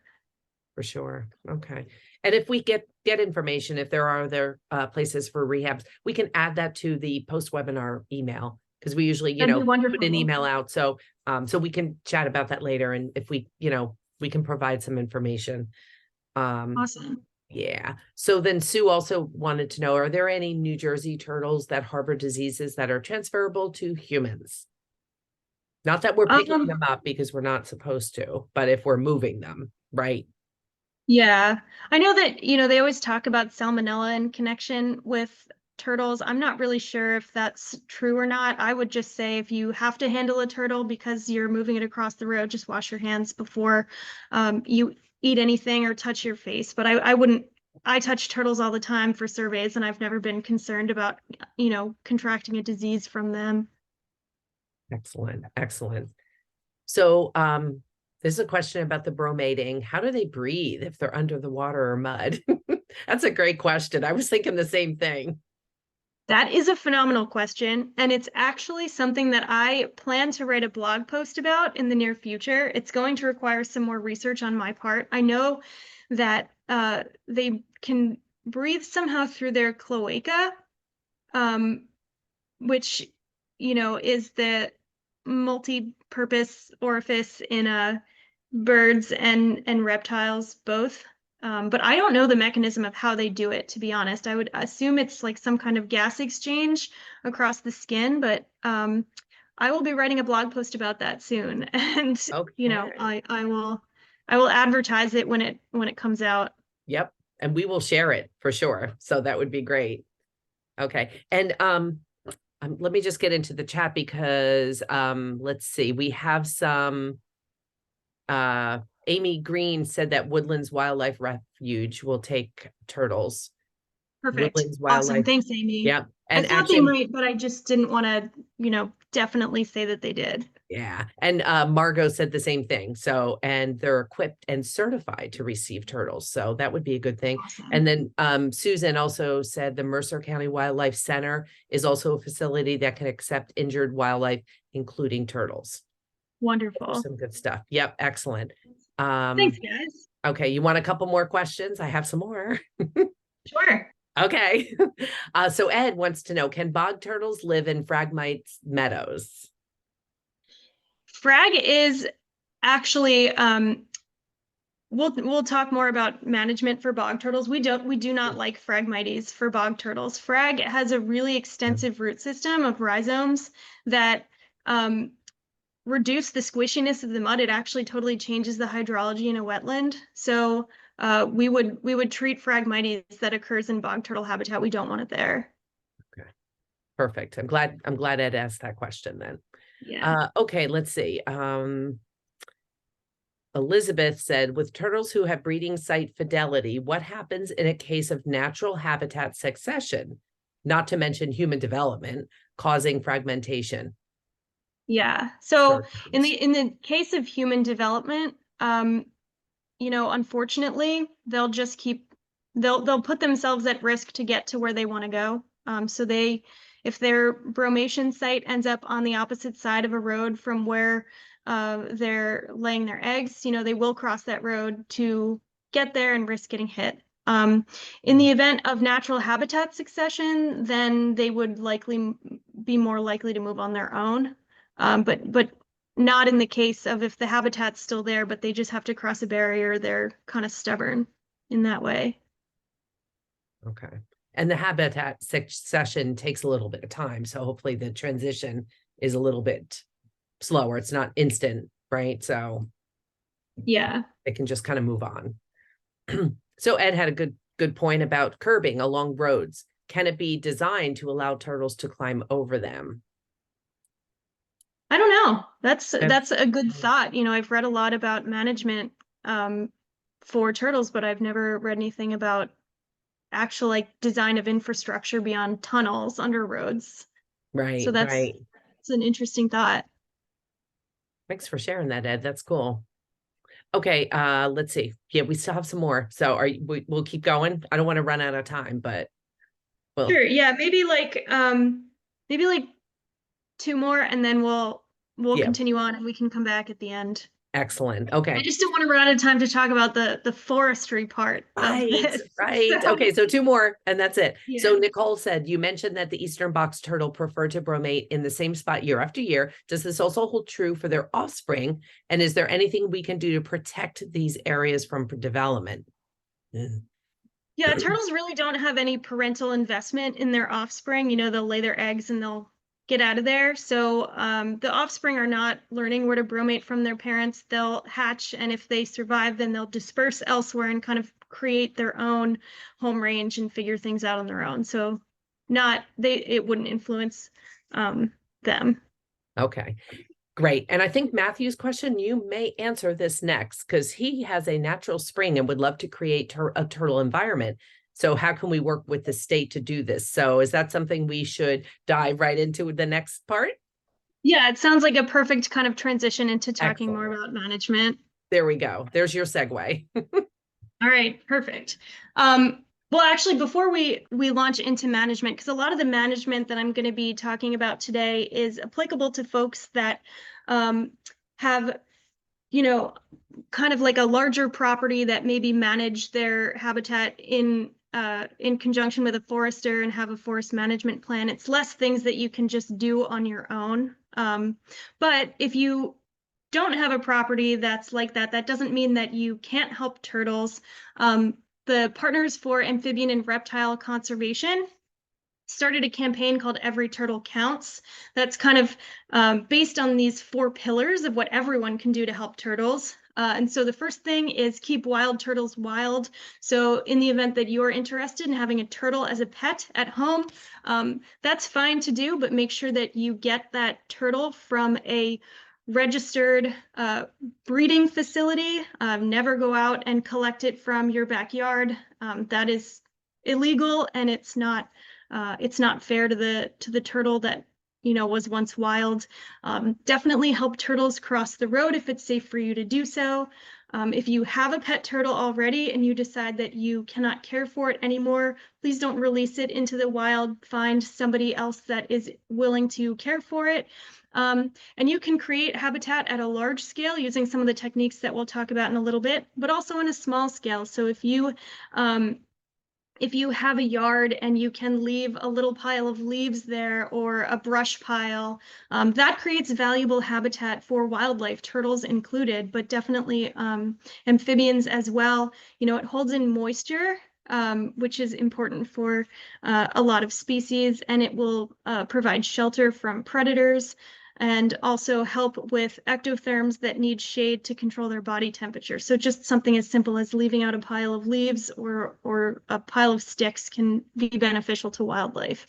For sure. Okay. And if we get information, if there are other places for rehabs, we can add that to the post-webinar email, because we usually, That'd be wonderful. put an email out. So so we can chat about that later. And if we, we can provide some information. Awesome. Yeah. So then Sue also wanted to know, are there any New Jersey turtles that harbor diseases that are transferable to humans? Not that we're picking them up because we're not supposed to, but if we're moving them, right? Yeah, I know that, they always talk about salmonella in connection with turtles. I'm not really sure if that's true or not. I would just say if you have to handle a turtle because you're moving it across the road, just wash your hands before you eat anything or touch your face. But I wouldn't, I touch turtles all the time for surveys, and I've never been concerned about, contracting a disease from them. Excellent. Excellent. So this is a question about the bromating. How do they breathe if they're under the water or mud? That's a great question. I was thinking the same thing. That is a phenomenal question, and it's actually something that I plan to write a blog post about in the near future. It's going to require some more research on my part. I know that they can breathe somehow through their cloaca, which, is the multi-purpose orifice in birds and reptiles both. But I don't know the mechanism of how they do it, to be honest. I would assume it's like some kind of gas exchange across the skin, but I will be writing a blog post about that soon. And Okay. I will advertise it when it comes out. Yep. and we will share it for sure. So that would be great. Okay. And let me just get into the chat because let's see, we have some Amy Green said that Woodlands Wildlife Refuge will take turtles. Perfect. Woodlands Awesome. Wildlife. Thanks, Amy. Yeah. And I thought actually, they might, but I just didn't want to, definitely say that they did. yeah. And Margot said the same thing. So, and they're equipped and certified to receive turtles. So that would be a good thing. Awesome. And then Susan also said the Mercer County Wildlife Center is also a facility that can accept injured wildlife, including turtles. Wonderful. Some good stuff. Yep. Excellent. Thanks, guys. Okay. You want a couple more questions? I have some more. Sure. Okay. So Ed wants to know, can bog turtles live in Phragmite meadows? Frag is actually we'll talk more about management for bog turtles. We do not like Phragmites for bog turtles. Frag has a really extensive root system of rhizomes that reduce the squishiness of the mud. It actually totally changes the hydrology in a wetland. So we would treat Phragmites that occurs in bog turtle habitat. We don't want it there. Okay. Perfect. I'm glad Ed asked that question then. Yeah. Okay, let's see. Elizabeth said, with turtles who have breeding site fidelity, what happens in a case of natural habitat succession, not to mention human development, causing fragmentation? Yeah. So in Turtles. the case of human development, unfortunately, they'll put themselves at risk to get to where they want to go. So if their bromation site ends up on the opposite side of a road from where they're laying their eggs, they will cross that road to get there and risk getting hit. In the event of natural habitat succession, then they would likely be more likely to move on their own. But not in the case of if the habitat's still there, but they just have to cross a barrier, they're kind of stubborn in that way. Okay. And the habitat succession takes a little bit of time. So hopefully the transition is a little bit slower. It's not instant, right? So yeah, it can just kind of move on. So Ed had a good point about curbing along roads. Can it be designed to allow turtles to climb over them? I don't know. That's a good thought. I've read a lot about management for turtles, but I've never read anything about actual design of infrastructure beyond tunnels under roads. Right, So right. it's an interesting thought. Thanks for sharing that, Ed. That's cool. Okay, let's see. Yeah, we still have some more. So we'll keep going. I don't want to run out of time, but Sure. Yeah, maybe maybe two more, and then we'll continue on, and we can come back at the end. Excellent. Okay. I just don't want to run out of time to talk about the forestry part of this. Right. Okay, so two more and that's it. Yeah. So Nicole said, you mentioned that the Eastern box turtle prefer to bromate in the same spot year after year. Does this also hold true for their offspring? And is there anything we can do to protect these areas from development? Yeah, turtles really don't have any parental investment in their offspring. They'll lay their eggs and they'll get out of there. So the offspring are not learning where to bromate from their parents. They'll hatch, and if they survive, then they'll disperse elsewhere and kind of create their own home range and figure things out on their own. So it wouldn't influence them. Okay, great. And I think Matthew's question, you may answer this next because he has a natural spring and would love to create a turtle environment. So how can we work with the state to do this? So is that something we should dive right into the next part? Yeah, it sounds like a perfect kind of transition into talking Excellent. more about management. There we go. There's your segue. All right, perfect. Well, actually, before we launch into management, because a lot of the management that I'm going to be talking about today is applicable to folks that have, kind of like a larger property that maybe manage their habitat in conjunction with a forester and have a forest management plan. It's less things that you can just do on your own. But if you don't have a property that's like that, that doesn't mean that you can't help turtles. The Partners for Amphibian and Reptile Conservation started a campaign called Every Turtle Counts. That's kind of based on these 4 pillars of what everyone can do to help turtles. And so the first thing is keep wild turtles wild. So in the event that you're interested in having a turtle as a pet at home, that's fine to do, but make sure that you get that turtle from a registered breeding facility. Never go out and collect it from your backyard. That is illegal, and it's not fair to the turtle that was once wild. Definitely help turtles cross the road if it's safe for you to do so. If you have a pet turtle already and you decide that you cannot care for it anymore, please don't release it into the wild. Find somebody else that is willing to care for it. And you can create habitat at a large scale using some of the techniques that we'll talk about in a little bit, but also on a small scale. So if you have a yard and you can leave a little pile of leaves there or a brush pile, that creates valuable habitat for wildlife, turtles included, but definitely amphibians as well. It holds in moisture, which is important for a lot of species, and it will provide shelter from predators and also help with ectotherms that need shade to control their body temperature. So just something as simple as leaving out a pile of leaves or a pile of sticks can be beneficial to wildlife.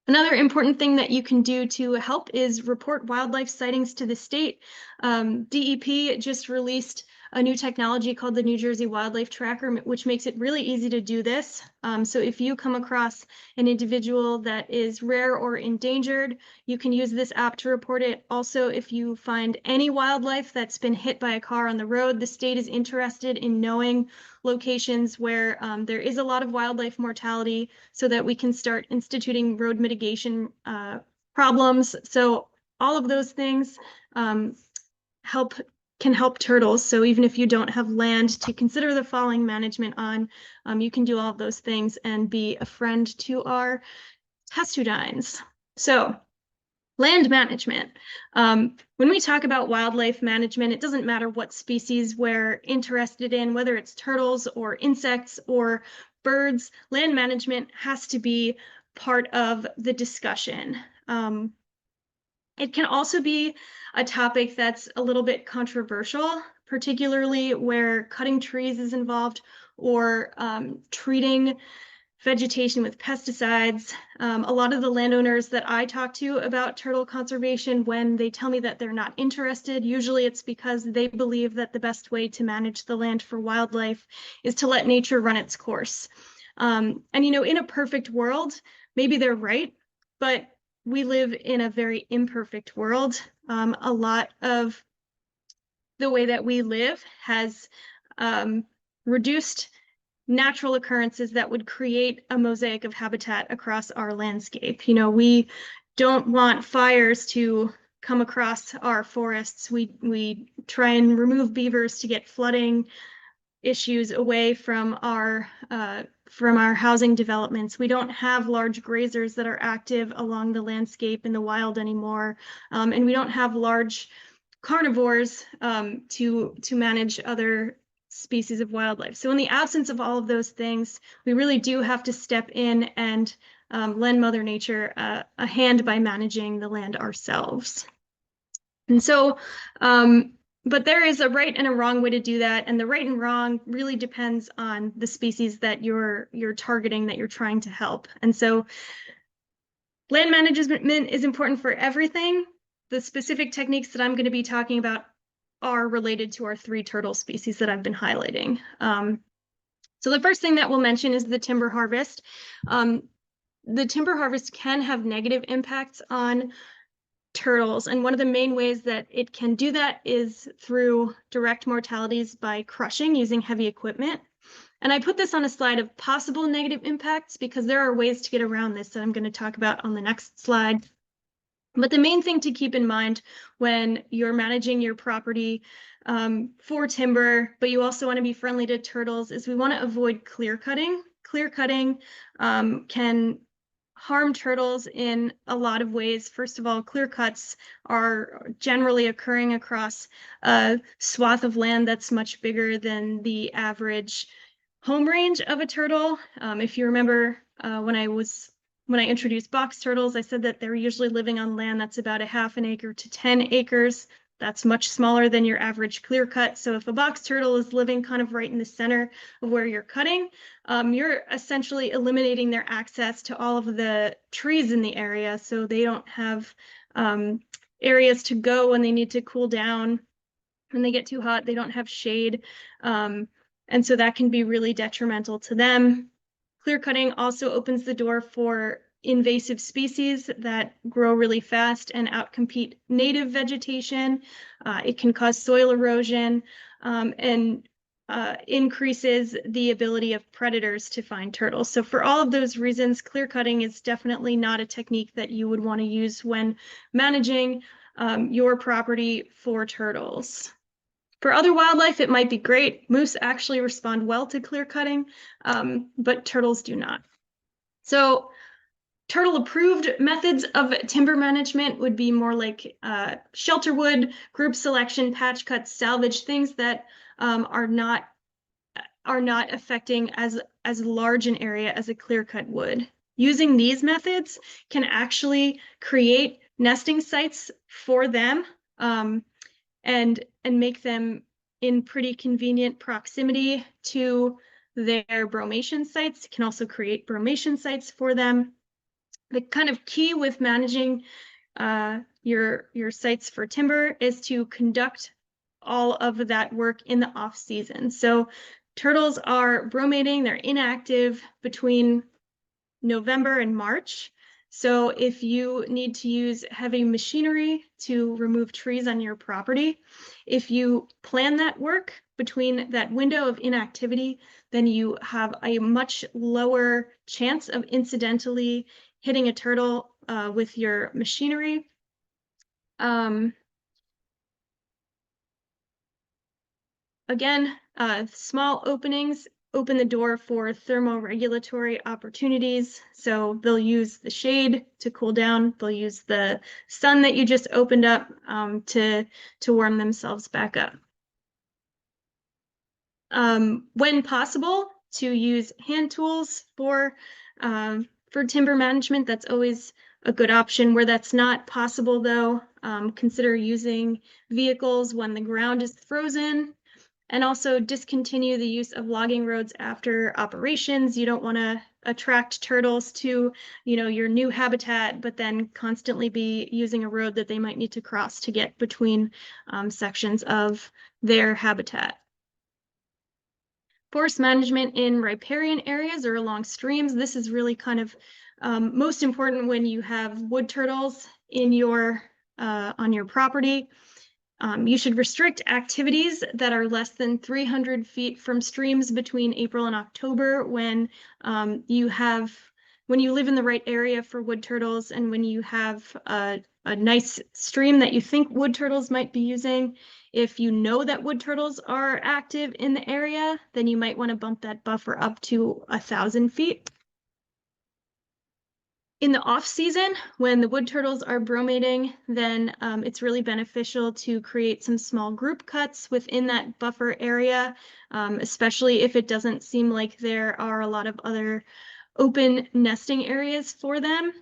Another important thing that you can do to help is report wildlife sightings to the state. DEP just released a new technology called the New Jersey Wildlife Tracker, which makes it really easy to do this. So if you come across an individual that is rare or endangered, you can use this app to report it. Also, if you find any wildlife that's been hit by a car on the road, the state is interested in knowing locations where there is a lot of wildlife mortality so that we can start instituting road mitigation problems. So all of those things can help turtles. So even if you don't have land to consider the falling management on, you can do all of those things and be a friend to our testudines. So land management. When we talk about wildlife management, it doesn't matter what species we're interested in, whether it's turtles or insects or birds, land management has to be part of the discussion. It can also be a topic that's a little bit controversial, particularly where cutting trees is involved or treating vegetation with pesticides. A lot of the landowners that I talk to about turtle conservation, when they tell me that they're not interested, usually it's because they believe that the best way to manage the land for wildlife is to let nature run its course. And in a perfect world, maybe they're right, but we live in a very imperfect world. A lot of the way that we live has reduced natural occurrences that would create a mosaic of habitat across our landscape. We don't want fires to come across our forests. We try and remove beavers to get flooding issues away from our housing developments. We don't have large grazers that are active along the landscape in the wild anymore, and we don't have large carnivores to manage other species of wildlife. So in the absence of all of those things, we really do have to step in and lend Mother Nature a hand by managing the land ourselves. And so, but there is a right and a wrong way to do that, and the right and wrong really depends on the species that you're targeting, that you're trying to help. And so land management is important for everything. The specific techniques that I'm going to be talking about are related to our 3 turtle species that I've been highlighting. So the first thing that we'll mention is the timber harvest. The timber harvest can have negative impacts on turtles, and one of the main ways that it can do that is through direct mortalities by crushing using heavy equipment. And I put this on a slide of possible negative impacts because there are ways to get around this that I'm going to talk about on the next slide. But the main thing to keep in mind when you're managing your property for timber, but you also want to be friendly to turtles, is we want to avoid clear cutting. Clear cutting can harm turtles in a lot of ways. First of all, clear cuts are generally occurring across a swath of land that's much bigger than the average home range of a turtle. If you remember when I was when I introduced box turtles, I said that they're usually living on land that's about a half an acre to 10 acres. That's much smaller than your average clear cut. So if a box turtle is living kind of right in the center of where you're cutting, you're essentially eliminating their access to all of the trees in the area. So they don't have areas to go when they need to cool down. When they get too hot, they don't have shade. And so that can be really detrimental to them. Clear cutting also opens the door for invasive species that grow really fast and outcompete native vegetation. It can cause soil erosion and increases the ability of predators to find turtles. So for all of those reasons, clear cutting is definitely not a technique that you would want to use when managing your property for turtles. For other wildlife, it might be great. Moose actually respond well to clear cutting, but turtles do not. So turtle approved methods of timber management would be more like shelter wood, group selection, patch cuts, salvage, things that are not affecting as large an area as a clear cut would. Using these methods can actually create nesting sites for them and make them in pretty convenient proximity to their bromation sites. It can also create bromation sites for them. The kind of key with managing your sites for timber is to conduct all of that work in the off season. So turtles are bromating, they're inactive between November and March. So if you need to use heavy machinery to remove trees on your property, if you plan that work between that window of inactivity, then you have a much lower chance of incidentally hitting a turtle with your machinery. Again, small openings open the door for thermoregulatory opportunities. So they'll use the shade to cool down. They'll use the sun that you just opened up to warm themselves back up. When possible, to use hand tools for timber management, that's always a good option. Where that's not possible, though, consider using vehicles when the ground is frozen. And also discontinue the use of logging roads after operations. You don't want to attract turtles to, your new habitat, but then constantly be using a road that they might need to cross to get between sections of their habitat. Forest management in riparian areas or along streams. This is really kind of most important when you have wood turtles in on your property. You should restrict activities that are less than 300 feet from streams between April and October when you live in the right area for wood turtles and when you have a nice stream that you think wood turtles might be using. If you know that wood turtles are active in the area, then you might want to bump that buffer up to 1,000 feet. In the off season, when the wood turtles are bromating, then it's really beneficial to create some small group cuts within that buffer area, especially if it doesn't seem like there are a lot of other open nesting areas for them.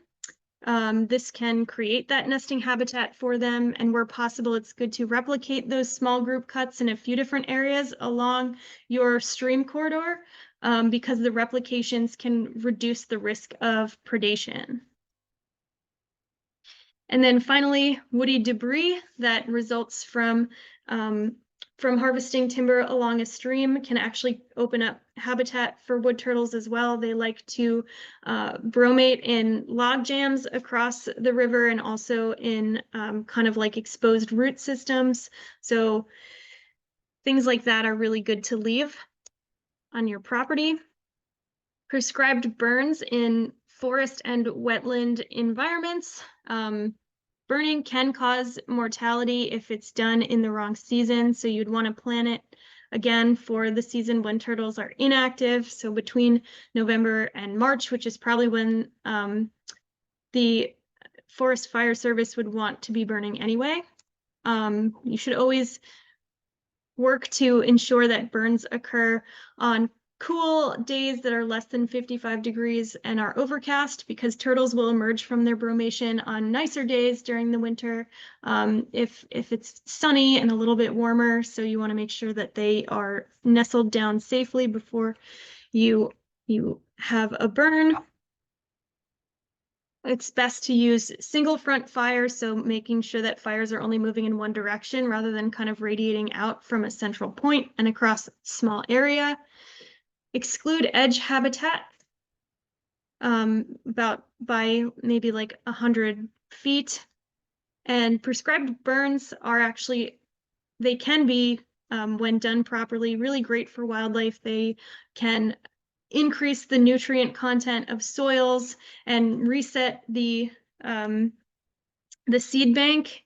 This can create that nesting habitat for them, and where possible, it's good to replicate those small group cuts in a few different areas along your stream corridor. Because the replications can reduce the risk of predation. And then finally, woody debris that results from harvesting timber along a stream can actually open up habitat for wood turtles as well. They like to bromate in log jams across the river and also in kind of like exposed root systems. So things like that are really good to leave on your property. Prescribed burns in forest and wetland environments. Burning can cause mortality if it's done in the wrong season, so you'd want to plan it again for the season when turtles are inactive, so between November and March, which is probably when the Forest Fire Service would want to be burning anyway. You should always work to ensure that burns occur on cool days that are less than 55 degrees and are overcast, because turtles will emerge from their bromation on nicer days during the winter if it's sunny and a little bit warmer. So you want to make sure that they are nestled down safely before you have a burn. It's best to use single front fires, so making sure that fires are only moving in one direction rather than kind of radiating out from a central point and across a small area. Exclude edge habitat about by maybe like 100 feet. And prescribed burns are actually, they can be, when done properly, really great for wildlife. They can increase the nutrient content of soils and reset the seed bank,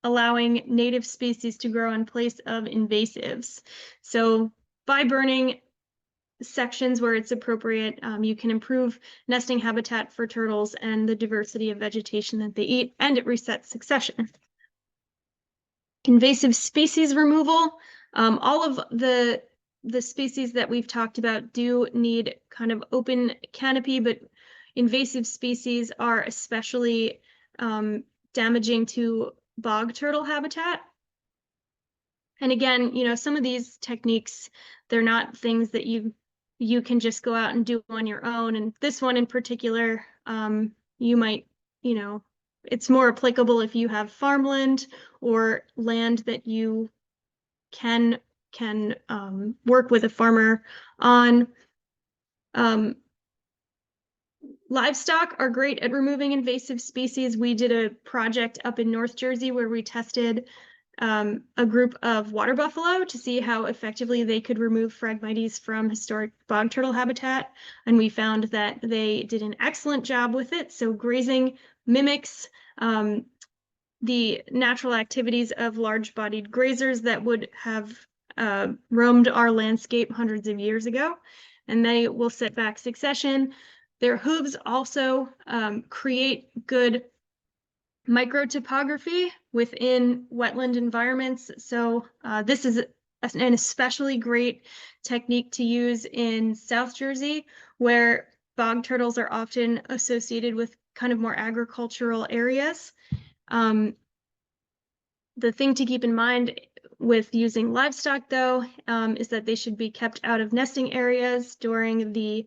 allowing native species to grow in place of invasives. So by burning sections where it's appropriate, you can improve nesting habitat for turtles and the diversity of vegetation that they eat, and it resets succession. Invasive species removal. All of the species that we've talked about do need kind of open canopy, but invasive species are especially damaging to bog turtle habitat. And again, you know, some of these techniques, they're not things that you can just go out and do on your own. And this one in particular, you might, you know, it's more applicable if you have farmland or land that you can work with a farmer on. Livestock are great at removing invasive species. We did a project up in North Jersey where we tested a group of water buffalo to see how effectively they could remove Phragmites from historic bog turtle habitat. And we found that they did an excellent job with it. So grazing mimics the natural activities of large-bodied grazers that would have roamed our landscape hundreds of years ago, and they will set back succession. Their hooves also create good microtopography within wetland environments. So this is an especially great technique to use in South Jersey, where bog turtles are often associated with kind of more agricultural areas. The thing to keep in mind with using livestock, though, is that they should be kept out of nesting areas during the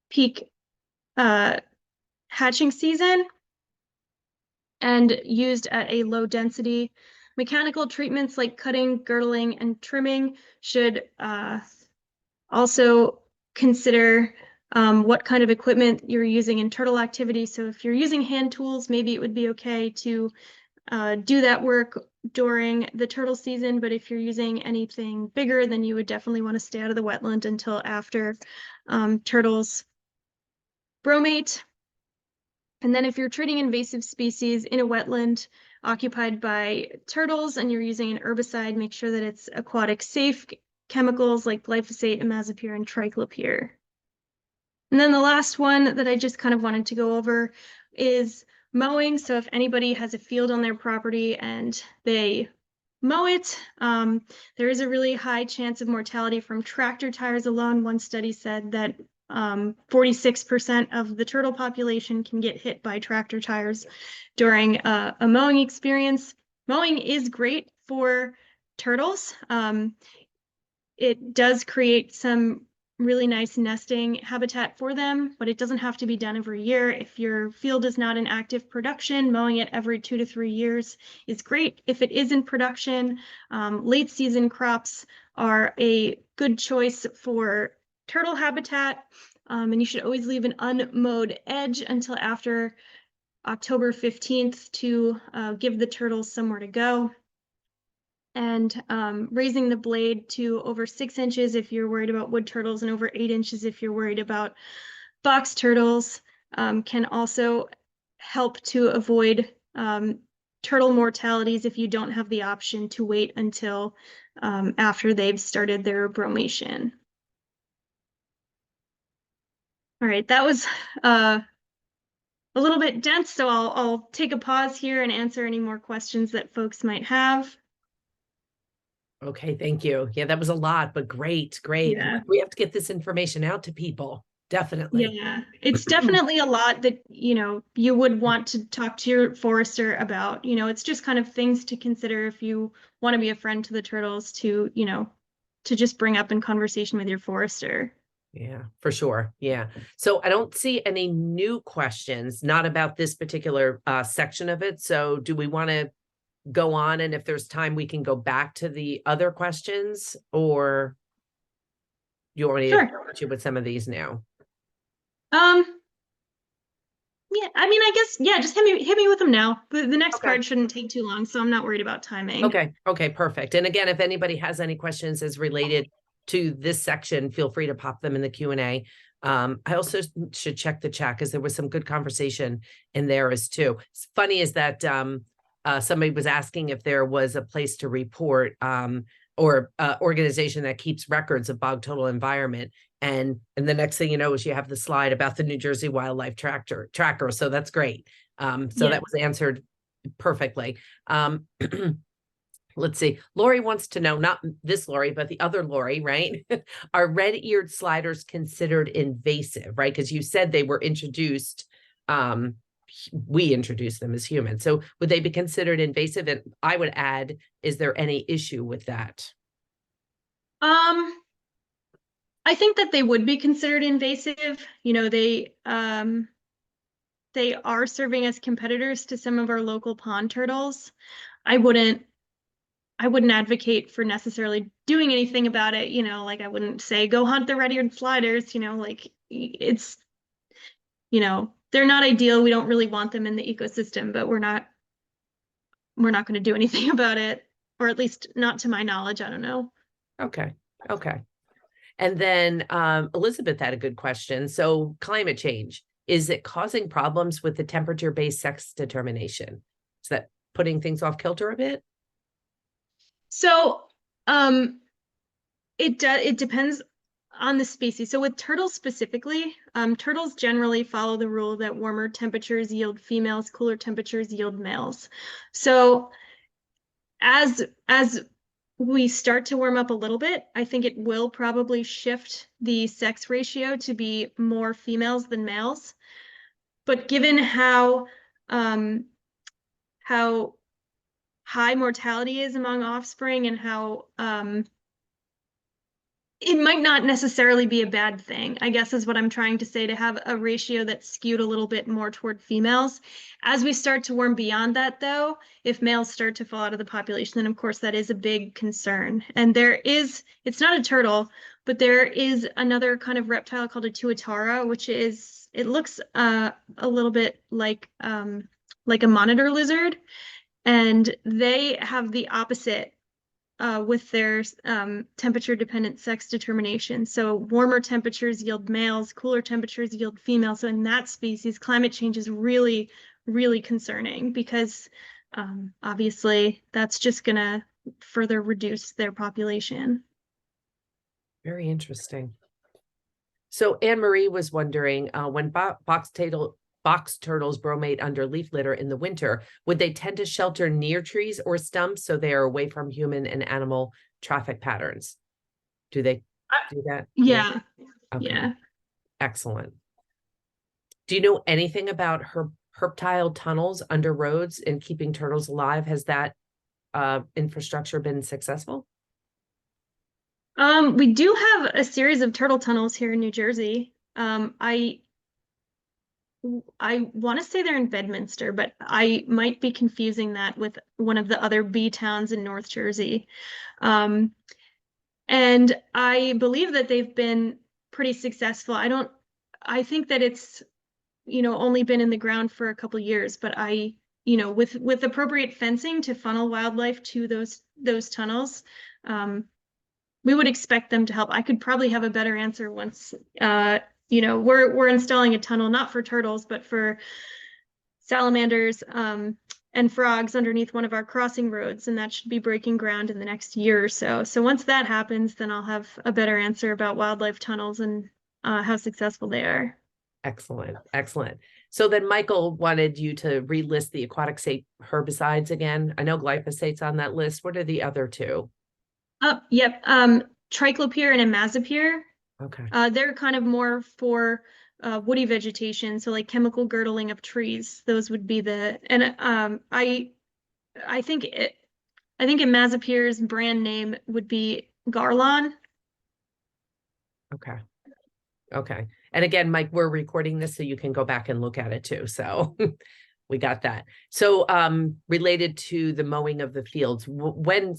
peak hatching season and used at a low density. Mechanical treatments like cutting, girdling, and trimming should also consider what kind of equipment you're using in turtle activity. So if you're using hand tools, maybe it would be okay to do that work during the turtle season, but if you're using anything bigger, then you would definitely want to stay out of the wetland until after turtles bromate. And then if you're treating invasive species in a wetland occupied by turtles and you're using an herbicide, make sure that it's aquatic safe chemicals like glyphosate, imazapyr, and triclopyr. And then the last one that I just kind of wanted to go over is mowing. So if anybody has a field on their property and they mow it, there is a really high chance of mortality from tractor tires alone. One study said that 46% of the turtle population can get hit by tractor tires during a mowing experience. Mowing is great for turtles. It does create some really nice nesting habitat for them, but it doesn't have to be done every year. If your field is not in active production, mowing it every 2 to 3 years is great. If it is in production, late season crops are a good choice for turtle habitat, and you should always leave an unmowed edge until after October 15th to give the turtles somewhere to go. And raising the blade to over 6 inches if you're worried about wood turtles, and over 8 inches if you're worried about box turtles, can also help to avoid turtle mortalities if you don't have the option to wait until after they've started their bromation. All right, that was a little bit dense, so I'll take a pause here and answer any more questions that folks might have. Okay, thank you. Yeah, that was a lot, but great, great. Yeah. We have to get this information out to people. Definitely. Yeah, it's definitely a lot that, you would want to talk to your forester about. It's just kind of things to consider if you want to be a friend to the turtles to just bring up in conversation with your forester. Yeah, for sure. Yeah. So I don't see any new questions, not about this particular section of it. So do we want to go on, and if there's time, we can go back to the other questions, or you want me to Sure. hit you with some of these now? Um, yeah, I mean, I guess, yeah, just hit me with them now. The next Okay. part shouldn't take too long, so I'm not worried about timing. Okay. Okay. Perfect. And again, if anybody has any questions as related to this section, feel free to pop them in the Q&A. I also should check the chat because there was some good conversation in there as too. It's funny is that somebody was asking if there was a place to report or organization that keeps records of bog total environment. And the next thing you know is you have the slide about the New Jersey Wildlife Tracker. So that's great. So Yeah. that was answered perfectly. Let's see. Lori wants to know, not this Lori, but the other Lori, right? Are red-eared sliders considered invasive, right? Because you said they were introduced, we introduced them as humans. So would they be considered invasive? And I would add, is there any issue with that? I think that they would be considered invasive. They are serving as competitors to some of our local pond turtles. I wouldn't I wouldn't advocate for necessarily doing anything about it, like I wouldn't say go hunt the red-eared sliders, like they're not ideal. We don't really want them in the ecosystem, but we're not going to do anything about it, or at least not to my knowledge. I don't know. Okay. Okay. And then Elizabeth had a good question. So climate change, is it causing problems with the temperature-based sex determination? Is that putting things off kilter a bit? So, it depends on the species. So with turtles specifically, turtles generally follow the rule that warmer temperatures yield females, cooler temperatures yield males. So as we start to warm up a little bit, I think it will probably shift the sex ratio to be more females than males. But given how high mortality is among offspring and how it might not necessarily be a bad thing, I guess is what I'm trying to say, to have a ratio that's skewed a little bit more toward females. As we start to warm beyond that, though, if males start to fall out of the population, then of course that is a big concern. And it's not a turtle, but there is another kind of reptile called a tuatara, it looks a little bit like a monitor lizard, and they have the opposite with their temperature-dependent sex determination. So warmer temperatures yield males, cooler temperatures yield females. So in that species, climate change is really, really concerning because obviously that's just going to further reduce their population. Very interesting. So Anne Marie was wondering, when box turtles bromate under leaf litter in the winter, would they tend to shelter near trees or stumps so they are away from human and animal traffic patterns? Do they do that? Yeah. Okay. Yeah. Excellent. Do you know anything about herptile tunnels under roads and keeping turtles alive? Has that infrastructure been successful? We do have a series of turtle tunnels here in New Jersey. I want to say they're in Bedminster, but I might be confusing that with one of the other B towns in North Jersey. And I believe that they've been pretty successful. I think that it's, only been in the ground for a couple years, but with appropriate fencing to funnel wildlife to those tunnels, we would expect them to help. I could probably have a better answer once we're installing a tunnel, not for turtles, but for salamanders and frogs underneath one of our crossing roads, and that should be breaking ground in the next year or so. So once that happens, then I'll have a better answer about wildlife tunnels and how successful they are. Excellent. Excellent. So then Michael wanted you to relist the aquatic herbicides again. I know glyphosate's on that list. What are the other two? Yep. Triclopyr and imazapyr. Okay. They're kind of more for woody vegetation, so like chemical girdling of trees. Those would be and I think imazapyr's brand name would be Garlon. Okay. Okay. And again, Mike, we're recording this so you can go back and look at it too. So we got that. So related to the mowing of the fields, when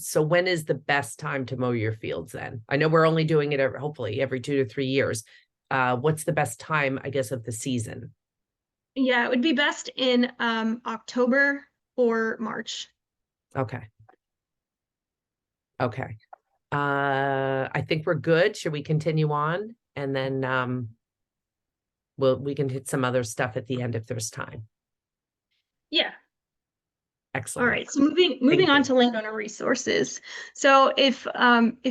is the best time to mow your fields then? I know we're only doing it hopefully every 2 to 3 years. What's the best time, I guess, of the season? Yeah, it would be best in October or March. Okay. Okay. I think we're good. Should we continue on? And then we can hit some other stuff at the end if there's time. Yeah. All Excellent. right. So moving on to landowner resources. So if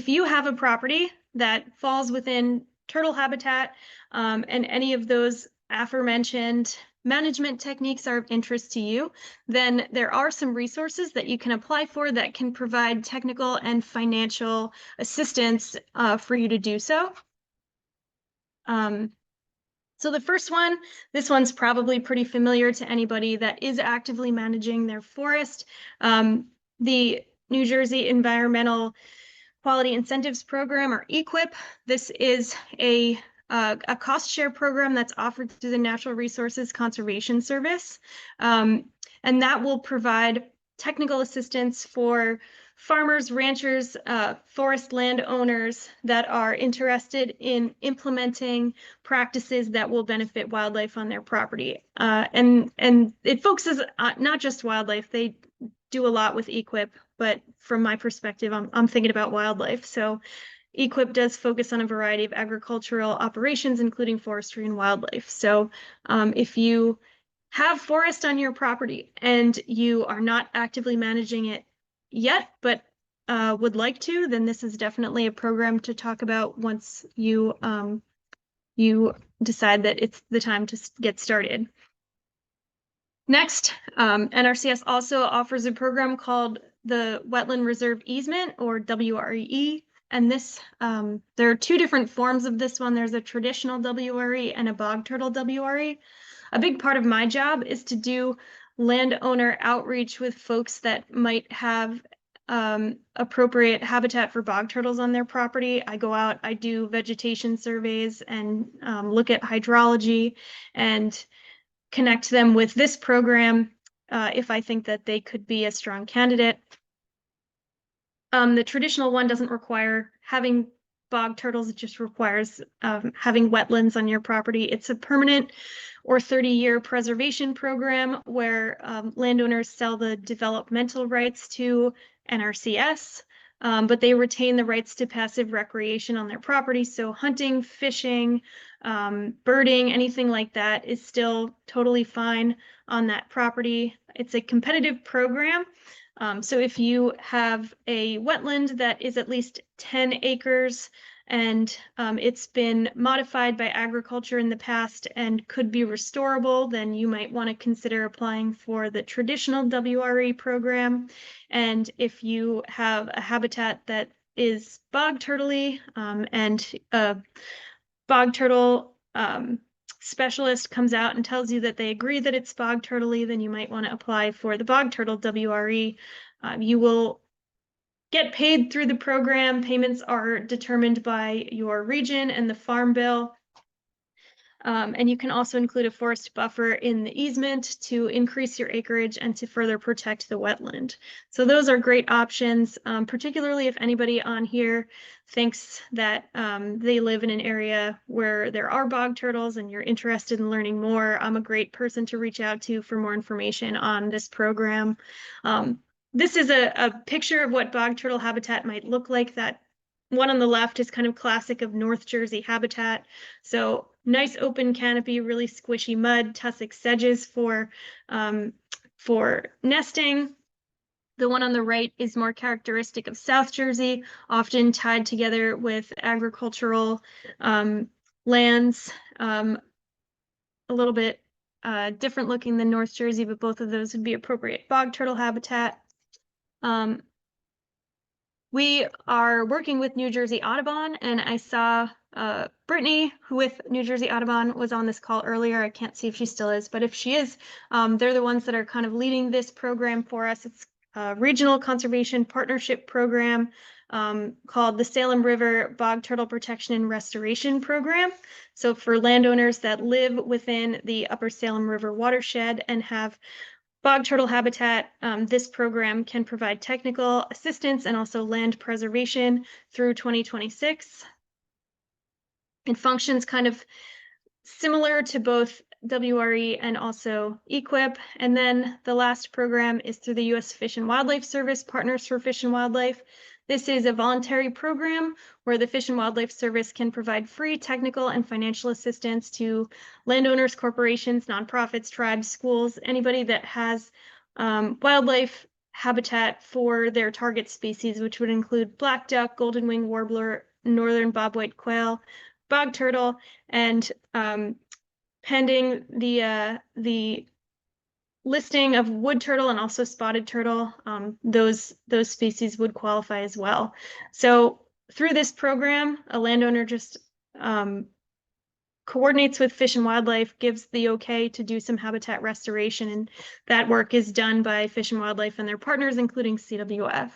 you have a property that falls within turtle habitat, and any of those aforementioned management techniques are of interest to you, then there are some resources that you can apply for that can provide technical and financial assistance for you to do so. So the first one, this one's probably pretty familiar to anybody that is actively managing their forest. The New Jersey Environmental Quality Incentives Program, or EQIP. This is a cost share program that's offered through the Natural Resources Conservation Service. And that will provide technical assistance for farmers, ranchers, forest landowners that are interested in implementing practices that will benefit wildlife on their property. And it focuses not just wildlife. They do a lot with EQIP, but from my perspective, I'm thinking about wildlife. So EQIP does focus on a variety of agricultural operations, including forestry and wildlife. So if you have forest on your property and you are not actively managing it yet, but would like to, then this is definitely a program to talk about once you decide that it's the time to get started. Next, NRCS also offers a program called the Wetland Reserve Easement, or WRE. And this, there are two different forms of this one. There's a traditional WRE and a bog turtle WRE. A big part of my job is to do landowner outreach with folks that might have appropriate habitat for bog turtles on their property. I go out, I do vegetation surveys and look at hydrology and connect them with this program if I think that they could be a strong candidate. The traditional one doesn't require having bog turtles, it just requires having wetlands on your property. It's a permanent or 30-year preservation program where landowners sell the developmental rights to NRCS, but they retain the rights to passive recreation on their property. So hunting, fishing, birding, anything like that is still totally fine on that property. It's a competitive program. So if you have a wetland that is at least 10 acres and it's been modified by agriculture in the past and could be restorable, then you might want to consider applying for the traditional WRE program. And if you have a habitat that is bog turtley and a bog turtle specialist comes out and tells you that they agree that it's bog turtley, then you might want to apply for the bog turtle WRE. You will get paid through the program. Payments are determined by your region and the Farm Bill. And you can also include a forest buffer in the easement to increase your acreage and to further protect the wetland. So those are great options, particularly if anybody on here thinks that they live in an area where there are bog turtles and you're interested in learning more. I'm a great person to reach out to for more information on this program. This is a picture of what bog turtle habitat might look like. That one on the left is kind of classic of North Jersey habitat. So nice open canopy, really squishy mud, tussock sedges for nesting. The one on the right is more characteristic of South Jersey, often tied together with agricultural lands. A little bit different looking than North Jersey, but both of those would be appropriate bog turtle habitat. We are working with New Jersey Audubon, and I saw Brittany, who with New Jersey Audubon was on this call earlier. I can't see if she still is, but if she is, they're the ones that are kind of leading this program for us. It's a regional conservation partnership program called the Salem River Bog Turtle Protection and Restoration Program. So for landowners that live within the Upper Salem River watershed and have bog turtle habitat, this program can provide technical assistance and also land preservation through 2026. It functions kind of similar to both WRE and also EQIP. And then the last program is through the U.S. Fish and Wildlife Service, Partners for Fish and Wildlife. This is a voluntary program where the Fish and Wildlife Service can provide free technical and financial assistance to landowners, corporations, nonprofits, tribes, schools, anybody that has wildlife habitat for their target species, which would include black duck, golden wing warbler, northern bobwhite quail, bog turtle, and pending the listing of wood turtle and also spotted turtle, those species would qualify as well. So through this program, a landowner just coordinates with Fish and Wildlife, gives the okay to do some habitat restoration, and that work is done by Fish and Wildlife and their partners, including CWF.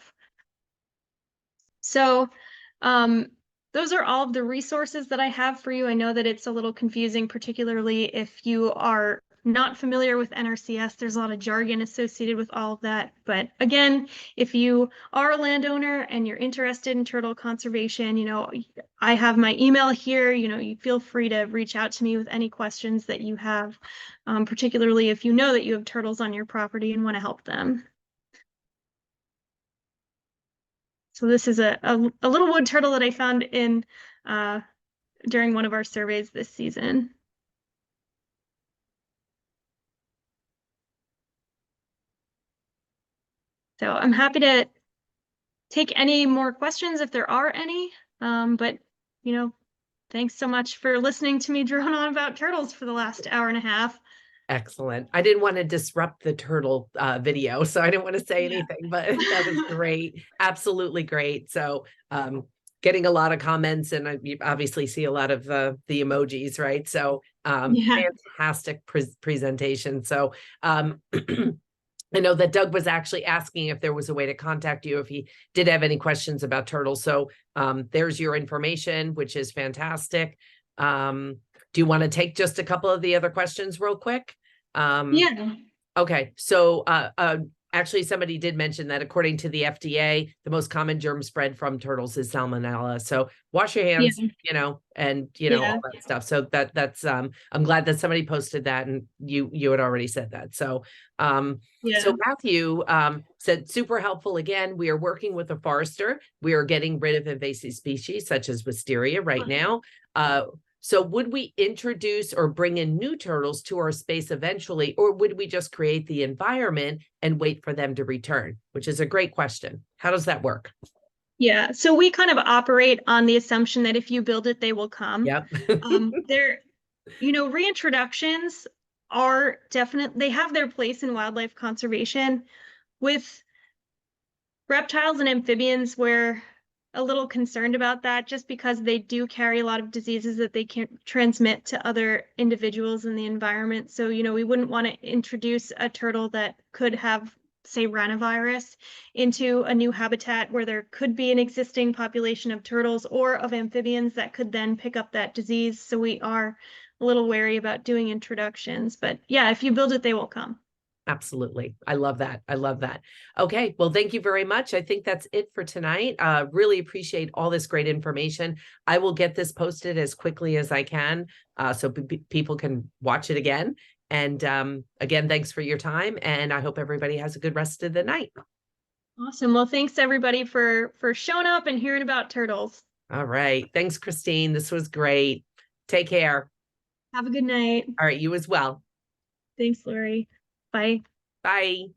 So those are all of the resources that I have for you. I know that it's a little confusing, particularly if you are not familiar with NRCS. There's a lot of jargon associated with all of that. But again, if you are a landowner and you're interested in turtle conservation, I have my email here. You feel free to reach out to me with any questions that you have, particularly if you know that you have turtles on your property and want to help them. So this is a little wood turtle that I found in during one of our surveys this season. So I'm happy to take any more questions if there are any. But thanks so much for listening to me drone on about turtles for the last hour and a half. Excellent. I didn't want to disrupt the turtle video, so I didn't want to say anything, but that was great. Absolutely great. So getting a lot of comments, and you obviously see a lot of the emojis, right? So fantastic presentation. So I know that Doug was actually asking if there was a way to contact you if he did have any questions about turtles. So there's your information, which is fantastic. Do you want to take just a couple of the other questions real quick? Yeah. Okay. So actually, somebody did mention that according to the FDA, the most common germ spread from turtles is salmonella. So wash your hands, and all that stuff. So that's I'm glad that somebody posted that, and you had already said that. So so Matthew said super helpful. Again, we are working with a forester. We are getting rid of invasive species such as wisteria right now. So would we introduce or bring in new turtles to our space eventually, or would we just create the environment and wait for them to return? Which is a great question. How does that work? Yeah, so we kind of operate on the assumption that if you build it, they will come. Yep. Reintroductions are they have their place in wildlife conservation. With reptiles and amphibians, we're a little concerned about that just because they do carry a lot of diseases that they can transmit to other individuals in the environment. So, we wouldn't want to introduce a turtle that could have, say, ranavirus into a new habitat where there could be an existing population of turtles or of amphibians that could then pick up that disease. So we are a little wary about doing introductions. But yeah, if you build it, they will come. Absolutely. I love that. I love that. Okay. Well, thank you very much. I think that's it for tonight. Really appreciate all this great information. I will get this posted as quickly as I can so people can watch it again. And again, thanks for your time. And I hope everybody has a good rest of the night. Awesome. Well, thanks everybody for showing up and hearing about turtles. All right. Thanks, Christine. This was great. Take care. Have a good night. All right. You as well. Thanks, Lori. Bye. Bye.